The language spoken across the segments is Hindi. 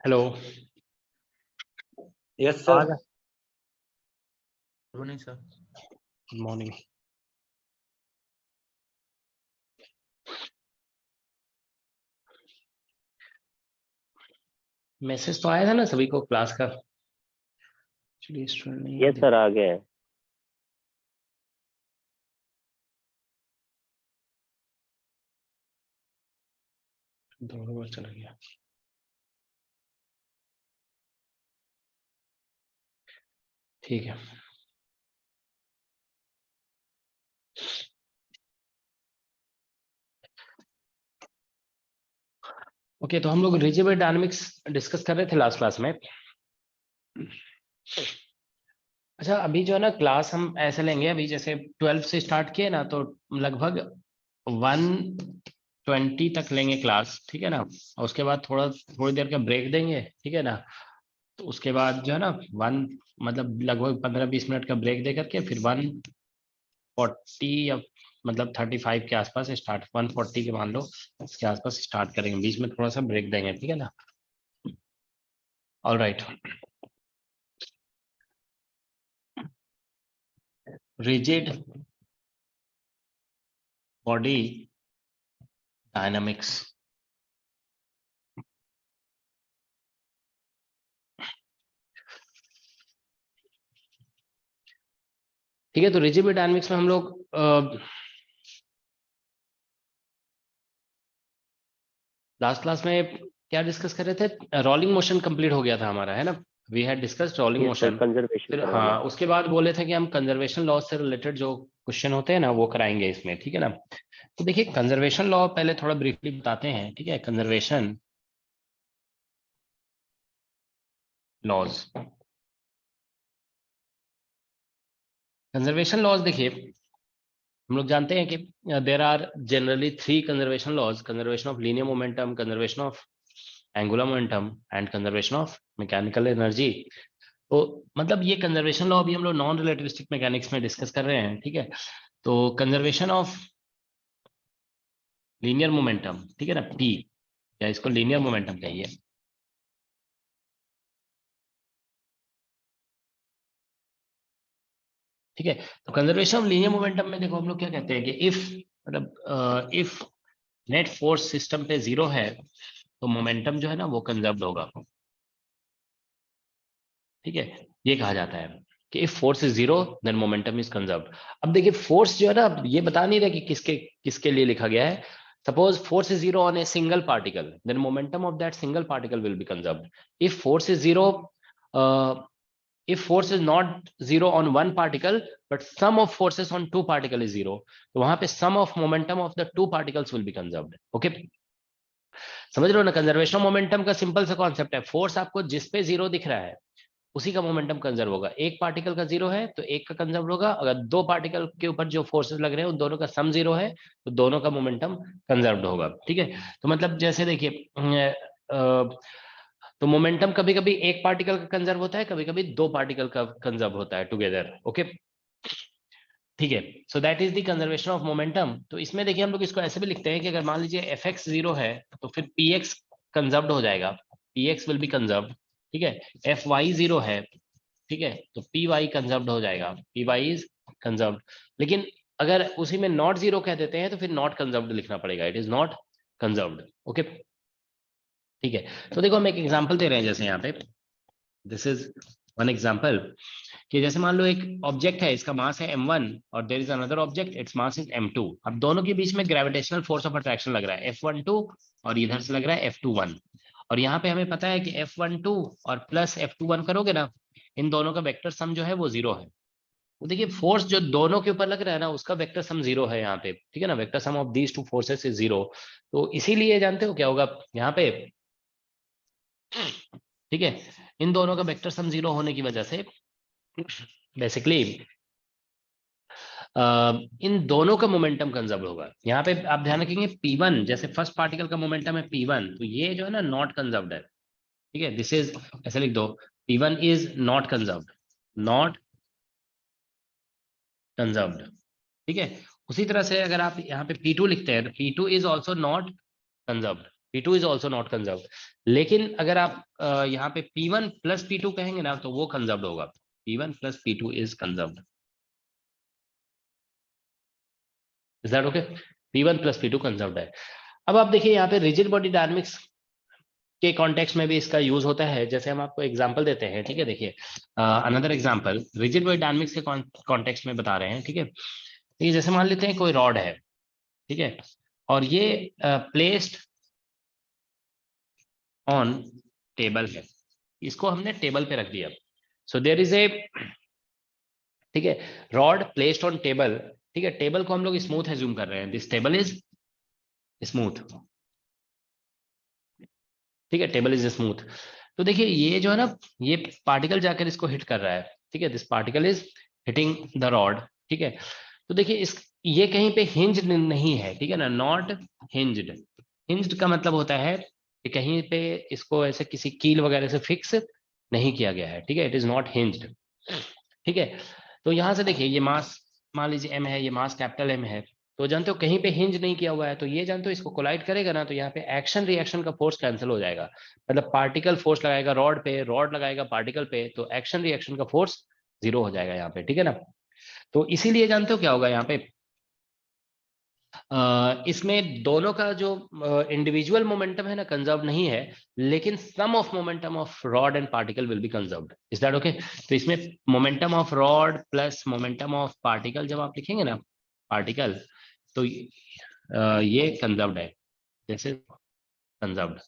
Hello. Yes sir. Good morning sir. Good morning. Message तो आया था ना सभी को क्लास का? यस सर, आ गया है। दो बार चला गया। ठीक है। ओके, तो हम लोग रिजिड डायनामिक्स डिस्कस कर रहे थे लास्ट क्लास में। अच्छा, अभी जो है ना क्लास हम ऐसे लेंगे, अभी जैसे 12 से स्टार्ट किए ना तो लगभग 120 तक लेंगे क्लास, ठीक है ना। और उसके बाद थोड़ी देर का ब्रेक देंगे, ठीक है ना। तो उसके बाद जो है ना मतलब लगभग 15-20 मिनट का ब्रेक दे करके फिर 140 या मतलब 35 के आसपास स्टार्ट, 140 के मान लो इसके आसपास स्टार्ट करेंगे, बीच में थोड़ा सा ब्रेक देंगे, ठीक है ना। All right. Rigid body dynamics. ठीक है, तो रिजिड डायनामिक्स में हम लोग लास्ट क्लास में क्या डिस्कस कर रहे थे? रोलिंग मोशन कंप्लीट हो गया था हमारा, है ना। We had discussed rolling yes sir, motion. Conservation फिर करवाना हाँ, है। उसके बाद बोले थे कि हम कंजर्वेशन लॉ से रिलेटेड जो क्वेश्चन होते हैं ना वो कराएंगे इसमें, ठीक है ना। तो देखिए, कंजर्वेशन लॉ पहले थोड़ा ब्रीफली बताते हैं, ठीक है। कंजर्वेशन लॉज, कंजर्वेशन लॉज देखिए, हम लोग जानते हैं कि there are generally 3 conservation laws: conservation of linear momentum, conservation of angular momentum and conservation of mechanical energy. तो मतलब ये कंजर्वेशन लॉ अभी हम लोग नॉन रिलेटिविस्टिक मैकेनिक्स में डिस्कस कर रहे हैं, ठीक है। तो कंजर्वेशन ऑफ लीनियर मोमेंटम, ठीक है ना, पी, या इसको लीनियर मोमेंटम कहिए। ठीक है, तो कंजर्वेशन ऑफ लीनियर मोमेंटम में देखो हम लोग क्या कहते हैं कि इफ मतलब इफ नेट फोर्स सिस्टम पे 0 है तो मोमेंटम जो है ना वो कंजर्व्ड होगा, ठीक है। ये कहा जाता है कि if force is 0 then momentum is conserved. अब देखिए, फोर्स जो है ना, अब ये बता नहीं रहा कि किसके किसके लिए लिखा गया है। Suppose force is 0 on a single particle, then momentum of that single particle will be conserved. If force is 0, if force is not 0 on one particle but sum of forces on two particle is 0, तो वहां पे sum of momentum of the two particles will be conserved। Okay, समझ रहे हो ना। कंजर्वेशन ऑफ मोमेंटम का सिंपल सा कॉन्सेप्ट है, फोर्स आपको जिस पे 0 दिख रहा है उसी का मोमेंटम कंजर्व होगा। एक पार्टिकल का 0 है तो एक का कंजर्व होगा, अगर दो पार्टिकल के ऊपर जो फोर्सेस लग रहे हैं उन दोनों का सम 0 है तो दोनों का मोमेंटम कंजर्व्ड होगा, ठीक है। तो मतलब जैसे देखिए, तो मोमेंटम कभी कभी एक पार्टिकल का कंजर्व होता है, कभी कभी दो पार्टिकल का कंजर्व होता है टुगेदर, ओके, ठीक है। So that is the conservation of momentum. तो इसमें देखिए हम लोग इसको ऐसे भी लिखते हैं कि अगर मान लीजिए एफ एक्स 0 है तो फिर पी एक्स कंजर्व्ड हो जाएगा, P x will be conserved, ठीक है। एफ वाई 0 है, ठीक है, तो पी वाई कंजर्व्ड हो जाएगा, पी वाई इज कंजर्व्ड। लेकिन अगर उसी में नॉट 0 कह देते हैं तो फिर नॉट कंजर्व्ड लिखना पड़ेगा, it is not conserved, okay, ठीक है। तो देखो हम एक एग्जांपल दे रहे हैं, जैसे यहाँ पे दिस इज वन एग्जांपल, कि जैसे मान लो एक ऑब्जेक्ट है, इसका मास है m1 और there is another object, its mass is m2। अब दोनों के बीच में ग्रेविटेशनल फोर्स ऑफ अट्रैक्शन लग रहा है F12 और इधर से लग रहा है F21। और यहाँ पे हमें पता है कि F12 और प्लस F21 करोगे ना, इन दोनों का वेक्टर सम जो है वो 0 है। तो देखिए, फोर्स जो दोनों के ऊपर लग रहा है ना उसका वेक्टर सम 0 है यहाँ पे, ठीक है ना। Vector sum of these two forces is 0। तो इसीलिए जानते हो क्या होगा यहाँ पे, ठीक है, इन दोनों का वेक्टर सम 0 होने की वजह से बेसिकली इन दोनों का मोमेंटम कंजर्व होगा। यहाँ पे आप ध्यान रखेंगे P1, जैसे फर्स्ट पार्टिकल का मोमेंटम है P1, तो ये जो है ना नॉट कंजर्व्ड है। ठीक है, दिस इज, ऐसे लिख दो, P1 is not conserved, not conserved. ठीक है, उसी तरह से अगर आप यहाँ पे P2 लिखते हैं तो P2 is also not conserved, P2 is also not conserved. लेकिन अगर आप यहाँ पे P1 प्लस P2 कहेंगे ना तो वो कंजर्व्ड होगा, P1 plus P2 is conserved. Is that okay? P1 plus P2 conserved है। अब आप देखिए यहाँ पे रिजिड बॉडी डायनामिक्स के कॉन्टेक्स्ट में भी इसका यूज होता है। जैसे हम आपको एग्जांपल देते हैं, ठीक है, देखिए another example rigid body dynamics के कॉन्टेक्स्ट में बता रहे हैं। ठीक है, ये जैसे मान लेते हैं कोई रॉड है, ठीक है, और ये प्लेस्ड ऑन टेबल है, इसको हमने टेबल पे रख दिया। सो देयर इज ए, ठीक है, रॉड प्लेस्ड ऑन टेबल। ठीक है, टेबल को हम लोग स्मूथ एज्यूम कर रहे हैं, दिस टेबल इज स्मूथ। ठीक है, टेबल इज स्मूथ। तो देखिए ये जो है ना, ये पार्टिकल जाकर इसको हिट कर रहा है। ठीक है, this particle is hitting the rod. ठीक है, तो देखिए इस, ये कहीं पे हिंज नहीं है। ठीक है ना, नॉट हिंज्ड। हिंज्ड का मतलब होता है कि कहीं पे इसको ऐसे किसी कील वगैरह से फिक्स नहीं किया गया है। ठीक है, इट इज नॉट हिंज्ड। ठीक है, तो यहां से देखिए ये मास, मान लीजिए एम है, ये मास कैपिटल एम है, तो जानते हो कहीं पे हिंज नहीं किया हुआ है, तो ये जानते हो इसको कोलाइड करेगा ना, तो यहाँ पे एक्शन रिएक्शन का फोर्स कैंसिल हो जाएगा। मतलब पार्टिकल फोर्स लगाएगा रॉड पे, रॉड लगाएगा पार्टिकल पे, तो एक्शन रिएक्शन का फोर्स 0 हो जाएगा यहाँ पे। ठीक है ना, तो इसीलिए जानते हो क्या होगा यहाँ पे, इसमें दोनों का जो इंडिविजुअल मोमेंटम है ना कंजर्व नहीं है, लेकिन some of momentum of rod and particle will be conserved. Is that okay? तो इसमें momentum of rod plus momentum of particle जब आप लिखेंगे ना, पार्टिकल, तो ये कंजर्व्ड है, जैसे कंजर्व्ड।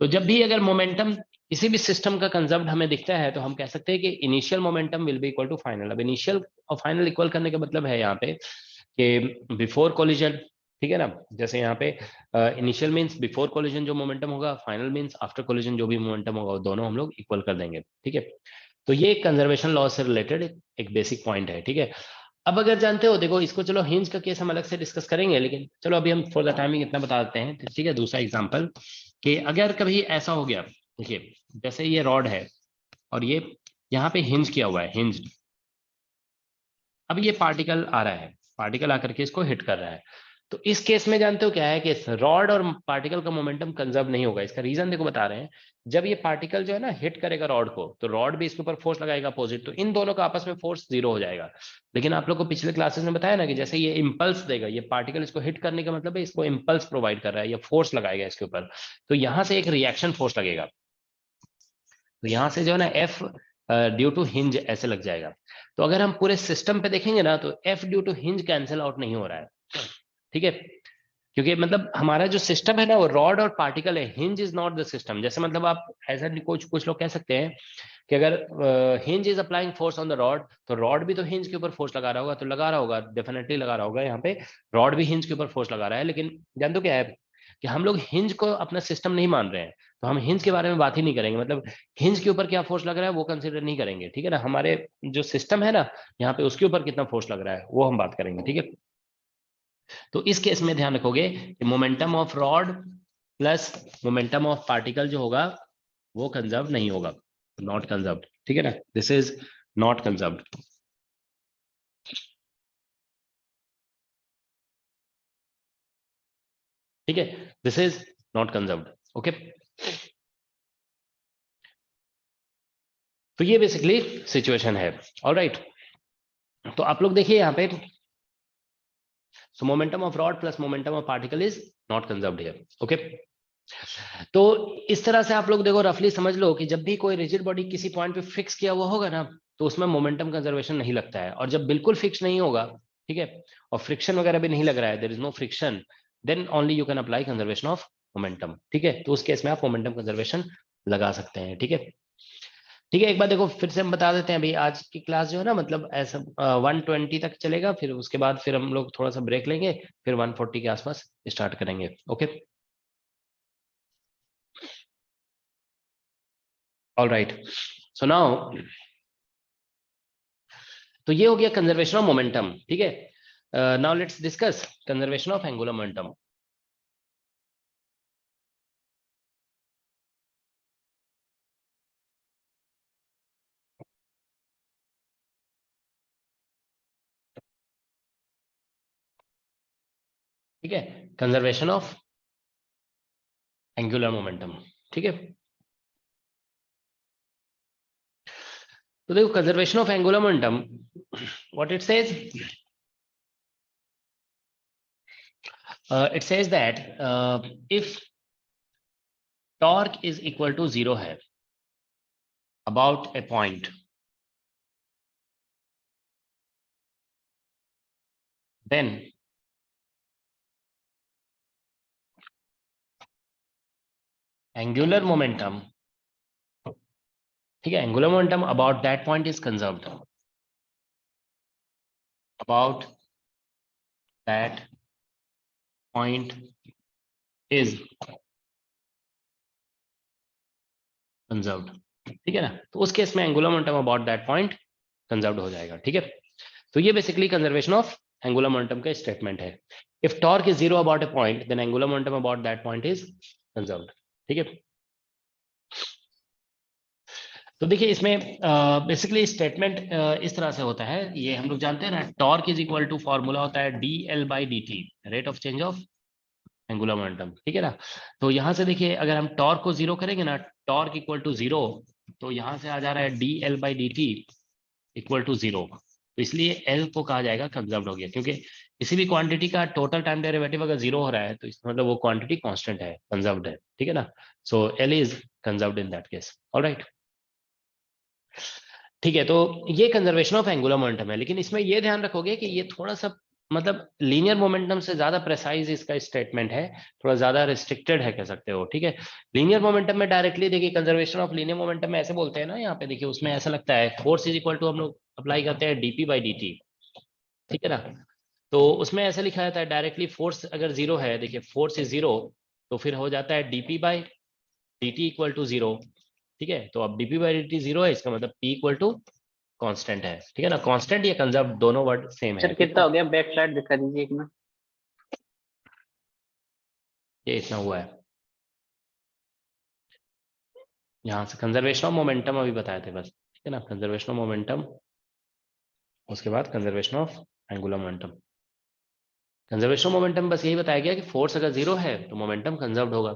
तो जब भी अगर मोमेंटम किसी भी सिस्टम का कंजर्व्ड हमें दिखता है, तो हम कह सकते हैं कि initial momentum will be equal to final. अब इनिशियल और फाइनल इक्वल करने का मतलब है यहाँ पे कि बिफोर कोलिजन, ठीक है ना, जैसे यहाँ पे इनिशियल मींस बिफोर कोलिजन जो मोमेंटम होगा, फाइनल मींस आफ्टर कोलिजन जो भी मोमेंटम होगा, वो दोनों हम लोग इक्वल कर देंगे। ठीक है, तो ये कंजर्वेशन लॉ से रिलेटेड एक बेसिक पॉइंट है। ठीक है, अब अगर जानते हो, देखो इसको, चलो हिंज का केस हम अलग से डिस्कस करेंगे, लेकिन चलो अभी हम फॉर द टाइमिंग इतना बता देते हैं। ठीक है, दूसरा एग्जांपल, कि अगर कभी ऐसा हो गया, देखिए जैसे ये रॉड है और ये यहाँ पे हिंज किया हुआ है, हिंज, अब ये पार्टिकल आ रहा है, पार्टिकल आकर के इसको हिट कर रहा है, तो इस केस में जानते हो क्या है कि रॉड और पार्टिकल का मोमेंटम कंजर्व नहीं होगा। इसका रीजन देखो बता रहे हैं, जब ये पार्टिकल जो है ना हिट करेगा रॉड को, तो रॉड भी इसके ऊपर फोर्स लगाएगा अपोजिट, तो इन दोनों का आपस में फोर्स 0 हो जाएगा। लेकिन आप लोग को पिछले क्लासेस में बताया ना कि जैसे ये इंपल्स देगा, ये पार्टिकल इसको हिट करने का मतलब है इसको इंपल्स प्रोवाइड कर रहा है, या फोर्स लगाएगा इसके ऊपर, तो यहां से एक रिएक्शन फोर्स लगेगा, तो यहां से जो है ना एफ ड्यू टू हिंज ऐसे लग जाएगा। तो अगर हम पूरे सिस्टम पे देखेंगे ना, तो F due to hinge cancel out नहीं हो रहा है। ठीक है, क्योंकि मतलब हमारा जो सिस्टम है ना वो रॉड और पार्टिकल है, hinge is not the system. जैसे मतलब आप ऐसा कुछ कुछ लोग कह सकते हैं कि अगर hinge is applying force on the rod, तो रॉड भी तो हिंज के ऊपर फोर्स लगा रहा होगा, तो लगा रहा होगा, डेफिनेटली लगा रहा होगा। यहाँ पे रॉड भी हिंज के ऊपर फोर्स लगा रहा है, लेकिन जान दो क्या है कि हम लोग हिंज को अपना सिस्टम नहीं मान रहे हैं, तो हम हिंज के बारे में बात ही नहीं करेंगे। मतलब हिंज के ऊपर क्या फोर्स लग रहा है वो कंसिडर नहीं करेंगे। ठीक है ना, हमारे जो सिस्टम है ना यहाँ पे, उसके ऊपर कितना फोर्स लग रहा है वो हम बात करेंगे। ठीक है, तो इस केस में ध्यान रखोगे कि momentum of rod plus momentum of particle जो होगा वो कंजर्व नहीं होगा, नॉट कंजर्व। ठीक है ना, दिस इज नॉट कंजर्व। ठीक है, this is not conserve. Okay, तो ये बेसिकली सिचुएशन है। ऑलराइट, तो आप लोग देखिए यहाँ पे, सो momentum of rod plus momentum of particle is not conserved here. Okay, तो इस तरह से आप लोग देखो रफली समझ लो कि जब भी कोई रिजिड बॉडी किसी पॉइंट पे फिक्स किया हुआ होगा ना, तो उसमें मोमेंटम कंजर्वेशन नहीं लगता है। और जब बिल्कुल फिक्स नहीं होगा, ठीक है, और फ्रिक्शन वगैरह भी नहीं लग रहा है, there is no friction, then only you can apply conservation of momentum. ठीक है, तो उस केस में आप मोमेंटम कंजर्वेशन लगा सकते हैं। ठीक है, ठीक है, एक बार देखो फिर से हम बता देते हैं, अभी आज की क्लास जो है ना, मतलब ऐसा 120 तक चलेगा, फिर उसके बाद फिर हम लोग थोड़ा सा ब्रेक लेंगे, फिर 140 के आसपास स्टार्ट करेंगे। Okay. All right, so now तो ये हो गया कंजर्वेशन ऑफ मोमेंटम, ठीक है। Now let's discuss conservation of angular momentum. ठीक है, कंजर्वेशन ऑफ एंगुलर मोमेंटम, ठीक है। तो देखो conservation of angular momentum, what it says, it says that if torque is equal to 0 है about a point, then angular momentum, ठीक है, angular momentum about that point is conserved, about that point is conserved, ठीक है ना। तो उस केस में angular momentum about that point conserved हो जाएगा, ठीक है। तो ये basically conservation of angular momentum का स्टेटमेंट है। If torque is 0 about a point, then angular momentum about that point is conserved, ठीक है। तो देखिए इसमें बेसिकली स्टेटमेंट इस तरह से होता है, ये हम लोग जानते हैं ना, torque is equal to formula होता है dl/dt, rate of change of angular momentum, ठीक है ना। तो यहां से देखिए अगर हम टॉर्क को 0 करेंगे ना, टॉर्क इक्वल टू 0, तो यहां से आ जा रहा है dl/dt इक्वल टू 0। तो इसलिए एल को कहा जाएगा कंजर्व्ड हो गया, क्योंकि किसी भी क्वांटिटी का टोटल टाइम डेरिवेटिव अगर 0 हो रहा है तो इसका मतलब वो क्वांटिटी कांस्टेंट है, कंजर्व्ड है, ठीक है ना। So L is conserved in that case, alright. ठीक है, तो ये कंजर्वेशन ऑफ एंगुलर मोमेंटम है, लेकिन इसमें ये ध्यान रखोगे कि ये थोड़ा सा मतलब लीनियर मोमेंटम से ज्यादा प्रेसाइज इसका स्टेटमेंट है, थोड़ा ज्यादा रिस्ट्रिक्टेड है कह सकते हो, ठीक है। लीनियर मोमेंटम में डायरेक्टली देखिए कंजर्वेशन ऑफ लीनियर मोमेंटम में ऐसे बोलते हैं ना, यहाँ पे देखिए उसमें ऐसा लगता है फोर्स इज इक्वल टू हम लोग अप्लाई करते हैं dp/dt, ठीक है ना। तो उसमें ऐसा लिखा जाता है डायरेक्टली, फोर्स अगर 0 है, देखिए फोर्स इज 0, तो फिर हो जाता है dp/dt इक्वल टू 0, ठीक है। तो अब dp/dt 0 है, इसका मतलब p इक्वल टू कांस्टेंट है, ठीक है ना। कांस्टेंट या कंजर्व दोनों वर्ड सेम है, सर ठीक कितना है। हो गया, बैक साइड दिखा दीजिए एक में। ये इतना हुआ है, यहाँ से कंजर्वेशन ऑफ मोमेंटम अभी बताए थे बस, ठीक है ना। कंजर्वेशन ऑफ मोमेंटम, उसके बाद conservation of angular momentum. Conservation of momentum बस यही बताया गया कि फोर्स अगर 0 है तो मोमेंटम कंजर्व्ड होगा,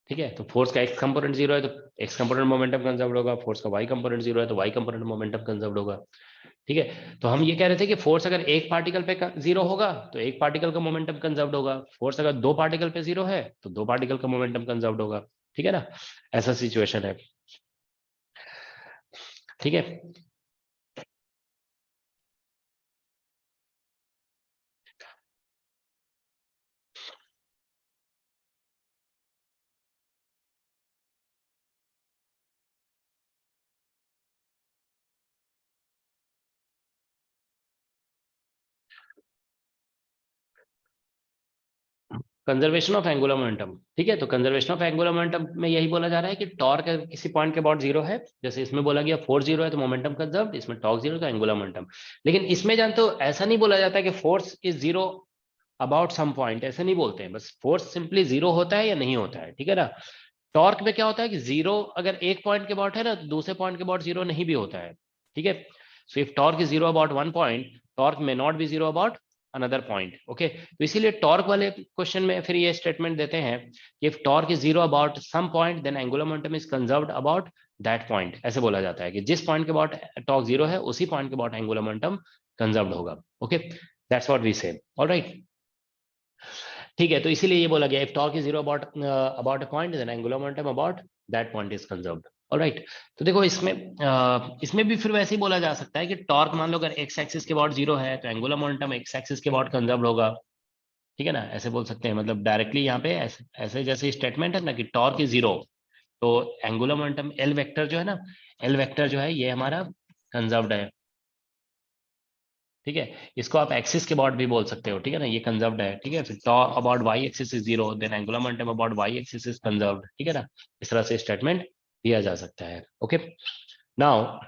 ठीक है। तो फोर्स का एक्स कंपोनेंट 0 है तो एक्स कंपोनेंट मोमेंटम कंजर्व्ड होगा, फोर्स का वाई कंपोनेंट 0 है तो वाई कंपोनेंट मोमेंटम कंजर्व्ड होगा, ठीक है। तो हम ये कह रहे थे कि फोर्स अगर एक पार्टिकल पे 0 होगा तो एक पार्टिकल का मोमेंटम कंजर्व्ड होगा, फोर्स अगर दो पार्टिकल पे 0 है तो दो पार्टिकल का मोमेंटम कंजर्व्ड होगा, ठीक है ना। ऐसा सिचुएशन है, ठीक है। कंजर्वेशन ऑफ एंगुलर मोमेंटम, ठीक है। तो कंजर्वेशन ऑफ एंगुलर मोमेंटम में यही बोला जा रहा है कि टॉर्क किसी पॉइंट के अबाउट 0 है, जैसे इसमें बोला गया फोर्स 0 है तो मोमेंटम कंजर्व्ड, इसमें टॉर्क 0 तो एंगुलर मोमेंटम। लेकिन इसमें जानते हो ऐसा नहीं बोला जाता है कि force is 0 about some point, ऐसे नहीं बोलते हैं, बस फोर्स सिंपली 0 होता है या नहीं होता है, ठीक है ना। टॉर्क में क्या होता है कि 0 अगर एक पॉइंट के अबाउट है ना, तो दूसरे पॉइंट के अबाउट 0 नहीं भी होता है, ठीक है। So if torque is 0 about one point, torque may not be 0 about another point, okay. तो इसीलिए टॉर्क वाले क्वेश्चन में फिर ये स्टेटमेंट देते हैं कि if torque is 0 about some point, then angular momentum is conserved about that point, ऐसे बोला जाता है कि जिस पॉइंट के अबाउट टॉर्क 0 है उसी पॉइंट के अबाउट एंगुलर मोमेंटम कंजर्व्ड होगा, okay. That's what we say, alright. ठीक है, तो इसीलिए ये बोला गया if torque is 0 about about a point, then angular momentum about that point is conserved, alright. तो देखो इसमें इसमें भी फिर वैसे ही बोला जा सकता है कि टॉर्क मान लो अगर एक्स एक्सिस के अबाउट 0 है तो एंगुलर मोमेंटम एक्स एक्सिस के अबाउट कंजर्व्ड होगा, ठीक है ना। ऐसे बोल सकते हैं, मतलब डायरेक्टली यहाँ पे ऐसे जैसे स्टेटमेंट है ना कि टॉर्क इज 0, तो एंगुलर मोमेंटम एल वेक्टर जो है ना, एल वेक्टर जो है ये हमारा कंजर्व्ड है, ठीक है। इसको आप एक्सिस के अबाउट भी बोल सकते हो, ठीक है ना, ये कंजर्व्ड है, ठीक है। फिर about Y axis is 0, then angular momentum about Y axis is conserved, ठीक है ना। इस तरह से स्टेटमेंट दिया जा सकता है। ओके नाउ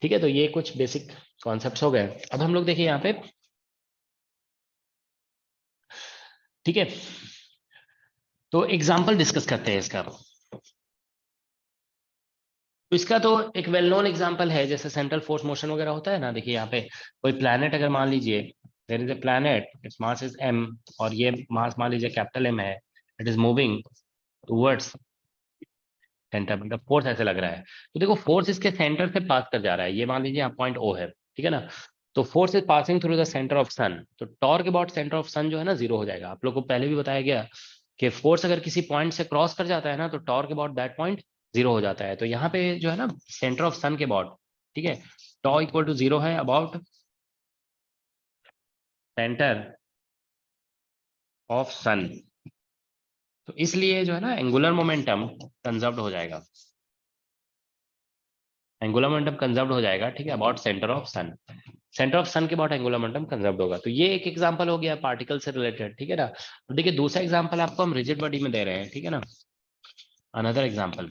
ठीक है, तो ये कुछ बेसिक कॉन्सेप्ट्स हो गए। अब हम लोग देखिए यहाँ पे, ठीक है, तो एग्जाम्पल डिस्कस करते हैं इसका। तो इसका तो एक वेल नोन एग्जांपल है, जैसे सेंट्रल फोर्स मोशन वगैरह होता है ना। देखिए यहाँ पे कोई प्लैनेट अगर मान लीजिए, there is a planet, its mass is m, और ये मास मान लीजिए कैपिटल M है, it is moving towards centre, मतलब फोर्स ऐसे लग रहा है। तो देखो फोर्स इसके सेंटर से पास कर जा रहा है, ये मान लीजिए आप पॉइंट O है, ठीक है ना। तो force is passing through the centre of sun, तो torque about centre of sun जो है ना जीरो हो जाएगा। आप लोग को पहले भी बताया गया कि फोर्स अगर किसी पॉइंट से क्रॉस कर जाता है ना, तो torque about that point zero हो जाता है। तो यहाँ पे जो है ना सेंटर ऑफ सन के अबाउट, ठीक है, टॉ इक्वल टू जीरो है अबाउट सेंटर ऑफ सन। तो इसलिए जो है ना एंगुलर मोमेंटम कंजर्व्ड हो जाएगा, एंगुलर मोमेंटम कंजर्व्ड हो जाएगा, ठीक है, about centre of sun. Centre of sun के अबाउट एंगुलर मोमेंटम कंजर्व्ड होगा। तो ये एक एग्जांपल हो गया पार्टिकल से रिलेटेड, ठीक है ना। तो देखिए दूसरा एग्जांपल आपको हम रिजिड बॉडी में दे रहे हैं, ठीक है ना, अनदर एग्जांपल।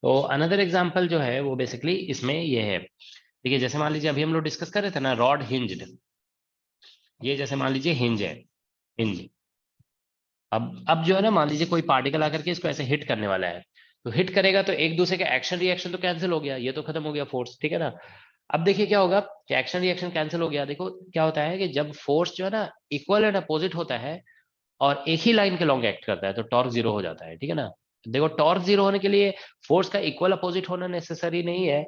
तो अनदर एग्जांपल जो है वो बेसिकली इसमें ये है, ठीक है, जैसे मान लीजिए अभी हम लोग डिस्कस कर रहे थे ना रॉड हिंज्ड, ये जैसे मान लीजिए हिंज है, हिंज। अब जो है ना मान लीजिए कोई पार्टिकल आकर के इसको ऐसे हिट करने वाला है, तो हिट करेगा तो एक दूसरे का एक्शन रिएक्शन तो कैंसिल हो गया, ये तो खत्म हो गया फोर्स, ठीक है ना। अब देखिए क्या होगा कि एक्शन रिएक्शन कैंसिल हो गया। देखो क्या होता है कि जब फोर्स जो है ना इक्वल एंड अपोजिट होता है और एक ही लाइन के लॉन्ग एक्ट करता है, तो टॉर्क जीरो हो जाता है, ठीक है ना। देखो टॉर्क जीरो होने के लिए फोर्स का इक्वल अपोजिट होना नेसेसरी नहीं है,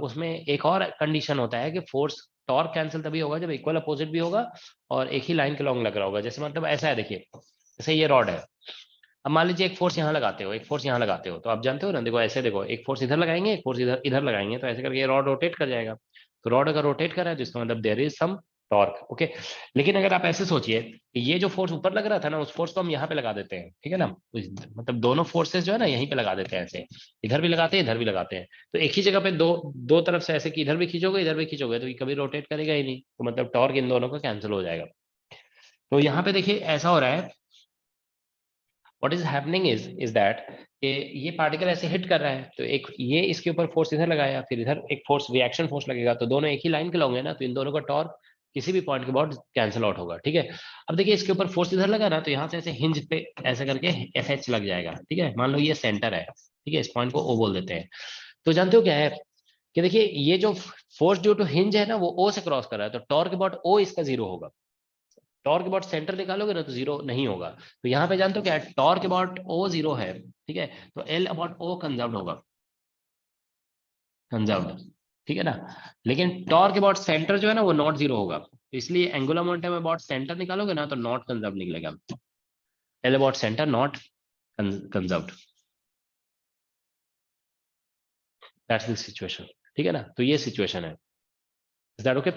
उसमें एक और कंडीशन होता है कि फोर्स टॉर्क कैंसिल तभी होगा जब इक्वल अपोजिट भी होगा और एक ही लाइन के लॉन्ग लग रहा होगा। जैसे मतलब ऐसा है, देखिए जैसे ये रॉड है, अब मान लीजिए एक फोर्स यहाँ लगाते हो, एक फोर्स यहाँ लगाते हो, तो आप जानते हो ना, देखो ऐसे देखो, एक फोर्स इधर लगाएंगे, एक फोर्स इधर इधर लगाएंगे, तो ऐसे करके ये रॉड रोटेट कर जाएगा। तो रॉड अगर रोटेट कर रहा है तो इसका मतलब there is some torque, okay. लेकिन अगर आप ऐसे सोचिए कि ये जो फोर्स ऊपर लग रहा था ना, उस फोर्स को हम यहाँ पे लगा देते हैं, ठीक है ना, मतलब दोनों फोर्सेस जो है ना यहीं पे लगा देते हैं, ऐसे इधर भी लगाते हैं इधर भी लगाते हैं, तो एक ही जगह पे दो दो तरफ से ऐसे कि इधर भी खींचोगे इधर भी खींचोगे तो ये कभी रोटेट करेगा ही नहीं, तो मतलब टॉर्क इन दोनों का कैंसिल हो जाएगा। तो यहाँ पे देखिए ऐसा हो रहा है, what is happening is that कि ये पार्टिकल ऐसे हिट कर रहा है, तो एक ये इसके ऊपर फोर्स इधर लगाया, फिर इधर एक फोर्स रिएक्शन फोर्स लगेगा, तो दोनों एक ही लाइन के होंगे ना, तो इन दोनों का टॉर्क किसी भी पॉइंट के बाद कैंसिल आउट होगा, ठीक है। अब देखिए इसके ऊपर फोर्स इधर लगा ना, तो यहाँ से ऐसे हिंज पे ऐसे करके एफ एच लग जाएगा, ठीक है। मान लो ये सेंटर है, ठीक है, इस पॉइंट को ओ बोल देते हैं। तो जानते हो क्या है कि देखिए ये जो फोर्स ड्यू टू हिंज है ना वो ओ से क्रॉस कर रहा है, तो टॉर्क अबाउट ओ इसका जीरो होगा। टॉर्क अबाउट सेंटर निकालोगे ना तो जीरो नहीं होगा। तो यहाँ पे जानते हो क्या है, टॉर्क अबाउट ओ जीरो है, ठीक है, तो एल अबाउट ओ कंजर्व्ड होगा, कंजर्व्ड, ठीक है ना। लेकिन टॉर्क अबाउट सेंटर जो है ना वो नॉट जीरो होगा, तो इसलिए एंगुलर मोमेंटम अबाउट सेंटर निकालोगे ना तो नॉट कंजर्व निकलेगा, L about centre not conserved, that's the situation, ठीक है ना। तो ये सिचुएशन है, इज दैट ओके।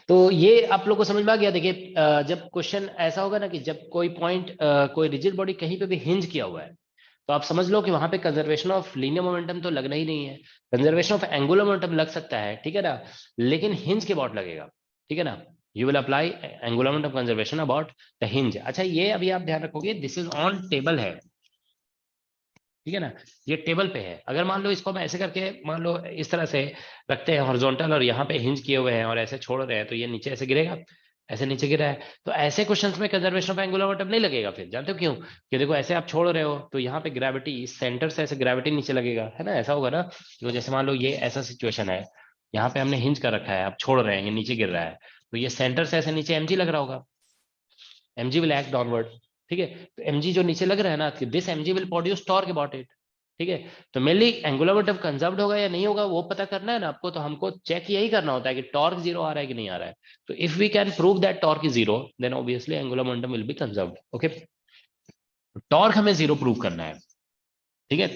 तो ये आप लोग को समझ में आ गया। देखिए जब क्वेश्चन ऐसा होगा ना कि जब कोई पॉइंट कोई रिजिड बॉडी कहीं पे भी हिंज किया हुआ है, तो आप समझ लो कि वहां पे कंजर्वेशन ऑफ लीनियर मोमेंटम तो लगना ही नहीं है, कंजर्वेशन ऑफ एंगुलर मोमेंटम लग सकता है, ठीक है ना, लेकिन हिंज के अबाउट लगेगा, ठीक है ना। You will apply angular momentum conservation about the hinge. अच्छा ये अभी आप ध्यान रखोगे, दिस इज ऑन टेबल है, ठीक है ना, ये टेबल पे है। अगर मान लो इसको मैं ऐसे करके मान लो इस तरह से रखते हैं हॉरिजॉन्टल और यहाँ पे हिंज किए हुए हैं और ऐसे छोड़ रहे हैं, तो ये नीचे ऐसे गिरेगा, ऐसे नीचे गिरा है, तो ऐसे क्वेश्चंस में कंजर्वेशन ऑफ एंगुलर मोमेंटम नहीं लगेगा। फिर जानते हो क्यों, कि देखो ऐसे आप छोड़ रहे हो तो यहाँ पे ग्रेविटी सेंटर से ऐसे ग्रेविटी नीचे लगेगा, है ना, ऐसा होगा ना। तो जैसे मान लो ये ऐसा सिचुएशन है, यहाँ पे हमने हिंज कर रखा है, आप छोड़ रहे हैं, ये नीचे गिर रहा है, तो ये सेंटर से ऐसे नीचे एमजी लग रहा होगा, एमजी विल एक्ट डाउनवर्ड, ठीक है। तो एमजी जो नीचे लग रहा है ना, this MG will produce torque about it, ठीक है। तो मेनली एंगुलर मोमेंटम कंजर्व्ड होगा या नहीं होगा वो पता करना है ना आपको, तो हमको चेक यही करना होता है कि टॉर्क जीरो आ रहा है कि नहीं आ रहा है। तो if we can prove that torque is zero then obviously angular momentum will be conserved, okay. Torque हमें जीरो प्रूव करना है, ठीक है,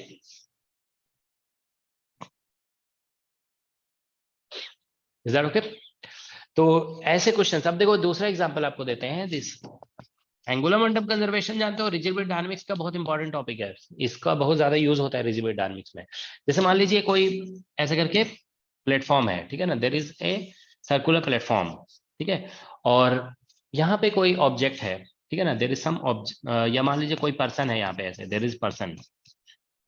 इज दैट ओके। तो ऐसे क्वेश्चन, अब देखो दूसरा एग्जांपल आपको देते हैं, दिस एंगुलर मोमेंटम कंजर्वेशन जानते हो रिजिड डायनामिक्स का बहुत इंपॉर्टेंट टॉपिक है, इसका बहुत ज्यादा यूज होता है रिजिड डायनामिक्स में। जैसे मान लीजिए कोई ऐसे करके प्लेटफॉर्म है, ठीक है ना, there is a circular platform, ठीक है, और यहाँ पे कोई ऑब्जेक्ट है, ठीक है ना, देयर इज सम या मान लीजिए कोई पर्सन है यहाँ पे, ऐसे there is person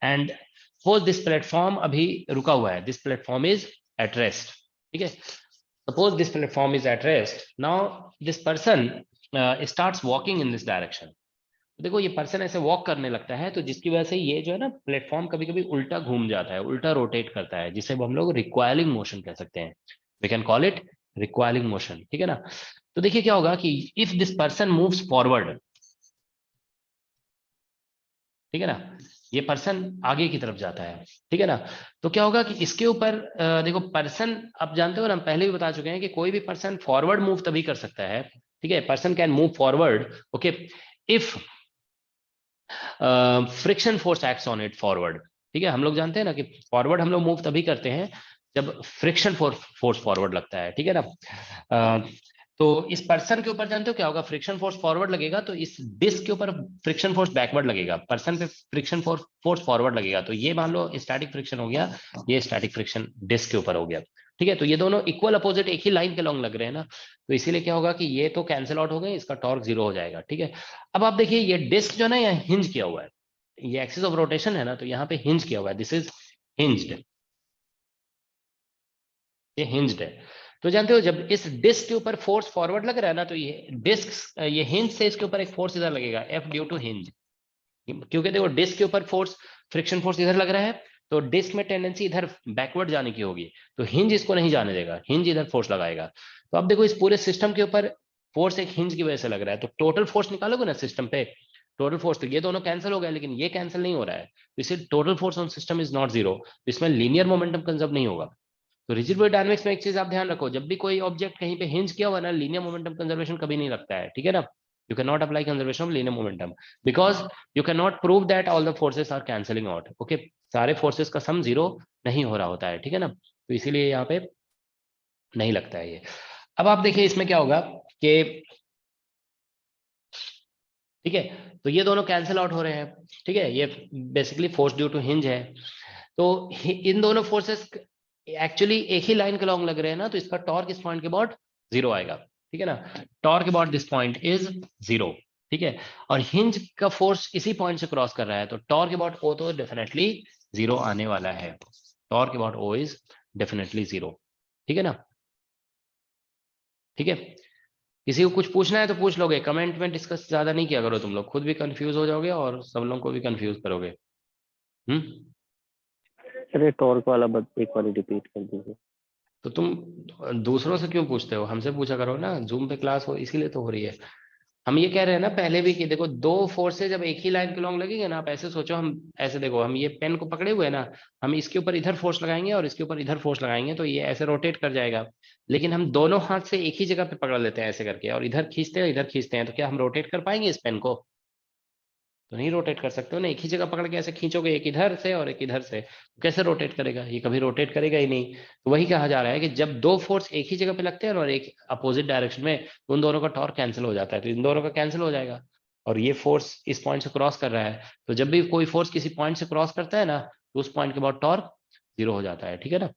and suppose this platform अभी रुका हुआ है, this platform is at rest, ठीक है, suppose this platform is at rest, now this person starts walking in this direction. देखो ये पर्सन ऐसे वॉक करने लगता है, तो जिसकी वजह से ये जो है ना प्लेटफॉर्म कभी कभी उल्टा घूम जाता है, उल्टा रोटेट करता है, जिसे हम लोग रिक्वायरिंग मोशन कह सकते हैं, we can call it requiring motion, ठीक है ना। तो देखिए क्या होगा कि if this person moves forward, ठीक है ना, ये पर्सन आगे की तरफ जाता है, ठीक है ना, तो क्या होगा कि इसके ऊपर देखो पर्सन, आप जानते हो ना, हम पहले भी बता चुके हैं कि कोई भी पर्सन फॉरवर्ड मूव तभी कर सकता है, ठीक है, person can move forward, okay, if friction force acts on it forward, ठीक है, हम लोग जानते हैं ना कि फॉरवर्ड हम लोग मूव तभी करते हैं जब फ्रिक्शन फोर्स फॉरवर्ड लगता है, ठीक है ना। तो इस पर्सन के ऊपर जानते हो क्या होगा, फ्रिक्शन फोर्स फॉरवर्ड लगेगा तो इस डिस्क के ऊपर फ्रिक्शन फोर्स बैकवर्ड लगेगा, पर्सन पे फ्रिक्शन फोर्स फॉरवर्ड लगेगा, तो ये मान लो स्टैटिक फ्रिक्शन हो गया, ये स्टैटिक फ्रिक्शन डिस्क के ऊपर हो गया, ठीक है, तो ये दोनों इक्वल अपोजिट एक ही लाइन के लॉन्ग लग रहे हैं ना, तो इसीलिए क्या होगा कि ये तो कैंसिल आउट हो गए, इसका टॉर्क जीरो हो जाएगा, ठीक है। अब आप देखिए ये डिस्क जो है ना यहाँ हिंज किया हुआ है, ये एक्सिस ऑफ रोटेशन है ना, तो यहाँ पे हिंज किया हुआ है, दिस इज हिंज्ड, ये हिंज्ड है। तो जानते हो जब इस डिस्क के ऊपर फोर्स फॉरवर्ड लग रहा है ना, तो ये डिस्क, ये हिंज से इसके ऊपर एक फोर्स इधर लगेगा, एफ ड्यू टू हिंज, क्योंकि देखो डिस्क के ऊपर फोर्स, फ्रिक्शन फोर्स इधर लग रहा है, तो डिस्क में टेंडेंसी इधर बैकवर्ड जाने की होगी, तो हिंज इसको नहीं जाने देगा, हिंज इधर फोर्स लगाएगा। तो अब देखो इस पूरे सिस्टम के ऊपर फोर्स एक हिंज की वजह से लग रहा है, तो टोटल फोर्स निकालोगे ना सिस्टम पे, टोटल फोर्स, तो ये दोनों कैंसिल हो गए, लेकिन ये कैंसिल नहीं हो रहा है, तो इसे total force on system is not zero, तो इसमें लीनियर मोमेंटम कंजर्व नहीं होगा। तो रिजिड बॉडी डायनामिक्स में एक चीज आप ध्यान रखो, जब भी कोई ऑब्जेक्ट कहीं पे हिंज किया हुआ ना, लीनियर मोमेंटम कंजर्वेशन कभी नहीं लगता है, ठीक है ना, you can not apply conservation of linear momentum because you can not prove that all the forces are cancelling out, okay, सारे फोर्सेस का सम जीरो नहीं हो रहा होता है, ठीक है ना, तो इसीलिए यहाँ पे नहीं लगता है ये। अब आप देखिए इसमें क्या होगा कि, ठीक है, तो ये दोनों कैंसिल आउट हो रहे हैं, ठीक है, ये basically force due to hinge है, तो इन दोनों फोर्सेस एक्चुअली एक ही लाइन के लॉन्ग लग रहे हैं ना, तो इसका टॉर्क इस पॉइंट के अबाउट जीरो आएगा, ठीक है ना, torque about this point is zero, ठीक है, और हिंज का फोर्स इसी पॉइंट से क्रॉस कर रहा है, तो टॉर्क अबाउट ओ तो डेफिनेटली जीरो आने वाला है, torque about O is definitely zero, ठीक है ना, ठीक है। किसी को कुछ पूछना है तो पूछ लोगे, कमेंट में डिस्कस ज्यादा नहीं किया करो, तुम लोग खुद भी कंफ्यूज हो जाओगे और सब लोगों को भी कंफ्यूज करोगे। हम्म। अरे टॉर्क वाला बस एक बार रिपीट कर दीजिए। तो तुम दूसरों से क्यों पूछते हो, हमसे पूछा करो ना, जूम पे क्लास हो इसीलिए तो हो रही है। हम ये कह रहे हैं ना पहले भी कि देखो दो फोर्सेज जब एक ही लाइन के लॉन्ग लगेंगे ना, आप ऐसे सोचो, हम ऐसे देखो, हम ये पेन को पकड़े हुए हैं ना, हम इसके ऊपर इधर फोर्स लगाएंगे और इसके ऊपर इधर फोर्स लगाएंगे, तो ये ऐसे रोटेट कर जाएगा, लेकिन हम दोनों हाथ से एक ही जगह पे पकड़ लेते हैं ऐसे करके, और इधर खींचते हैं इधर खींचते हैं, तो क्या हम रोटेट कर पाएंगे इस पेन को, तो नहीं रोटेट कर सकते हो ना, एक ही जगह पकड़ के ऐसे खींचोगे, एक इधर से और एक इधर से, तो कैसे रोटेट करेगा, ये कभी रोटेट करेगा ही नहीं। तो वही कहा जा रहा है कि जब दो फोर्स एक ही जगह पे लगते हैं और एक अपोजिट डायरेक्शन में, तो उन दोनों का टॉर्क कैंसिल हो जाता है, तो इन दोनों का कैंसिल हो जाएगा, और ये फोर्स इस पॉइंट से क्रॉस कर रहा है, तो जब भी कोई फोर्स किसी पॉइंट से क्रॉस करता है ना, तो उस पॉइंट के बाद टॉर्क जीरो हो जाता है, ठीक है ना,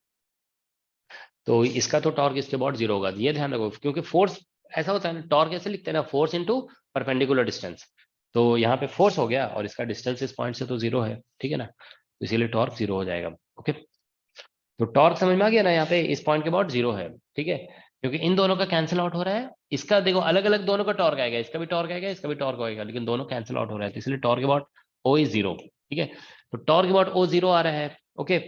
तो इसका तो टॉर्क इसके बाद जीरो होगा, ये ध्यान रखो, क्योंकि फोर्स ऐसा होता है ना, टॉर्क ऐसे लिखते हैं ना, फोर्स इंटू परपेंडिकुलर डिस्टेंस, तो यहाँ पे फोर्स हो गया और इसका डिस्टेंस इस पॉइंट से तो जीरो है, ठीक है ना, तो इसीलिए टॉर्क जीरो हो जाएगा, ओके। तो टॉर्क समझ में आ गया ना, यहाँ पे इस पॉइंट के बाद जीरो है, ठीक है, क्योंकि इन दोनों का कैंसिल आउट हो रहा है, इसका देखो अलग अलग दोनों का टॉर्क आएगा, इसका भी टॉर्क आएगा इसका भी टॉर्क आएगा, लेकिन दोनों कैंसिल आउट हो रहा है, तो इसलिए torque about O is zero, ठीक है, तो टॉर्क अबाउट ओ जीरो आ रहा है, ओके,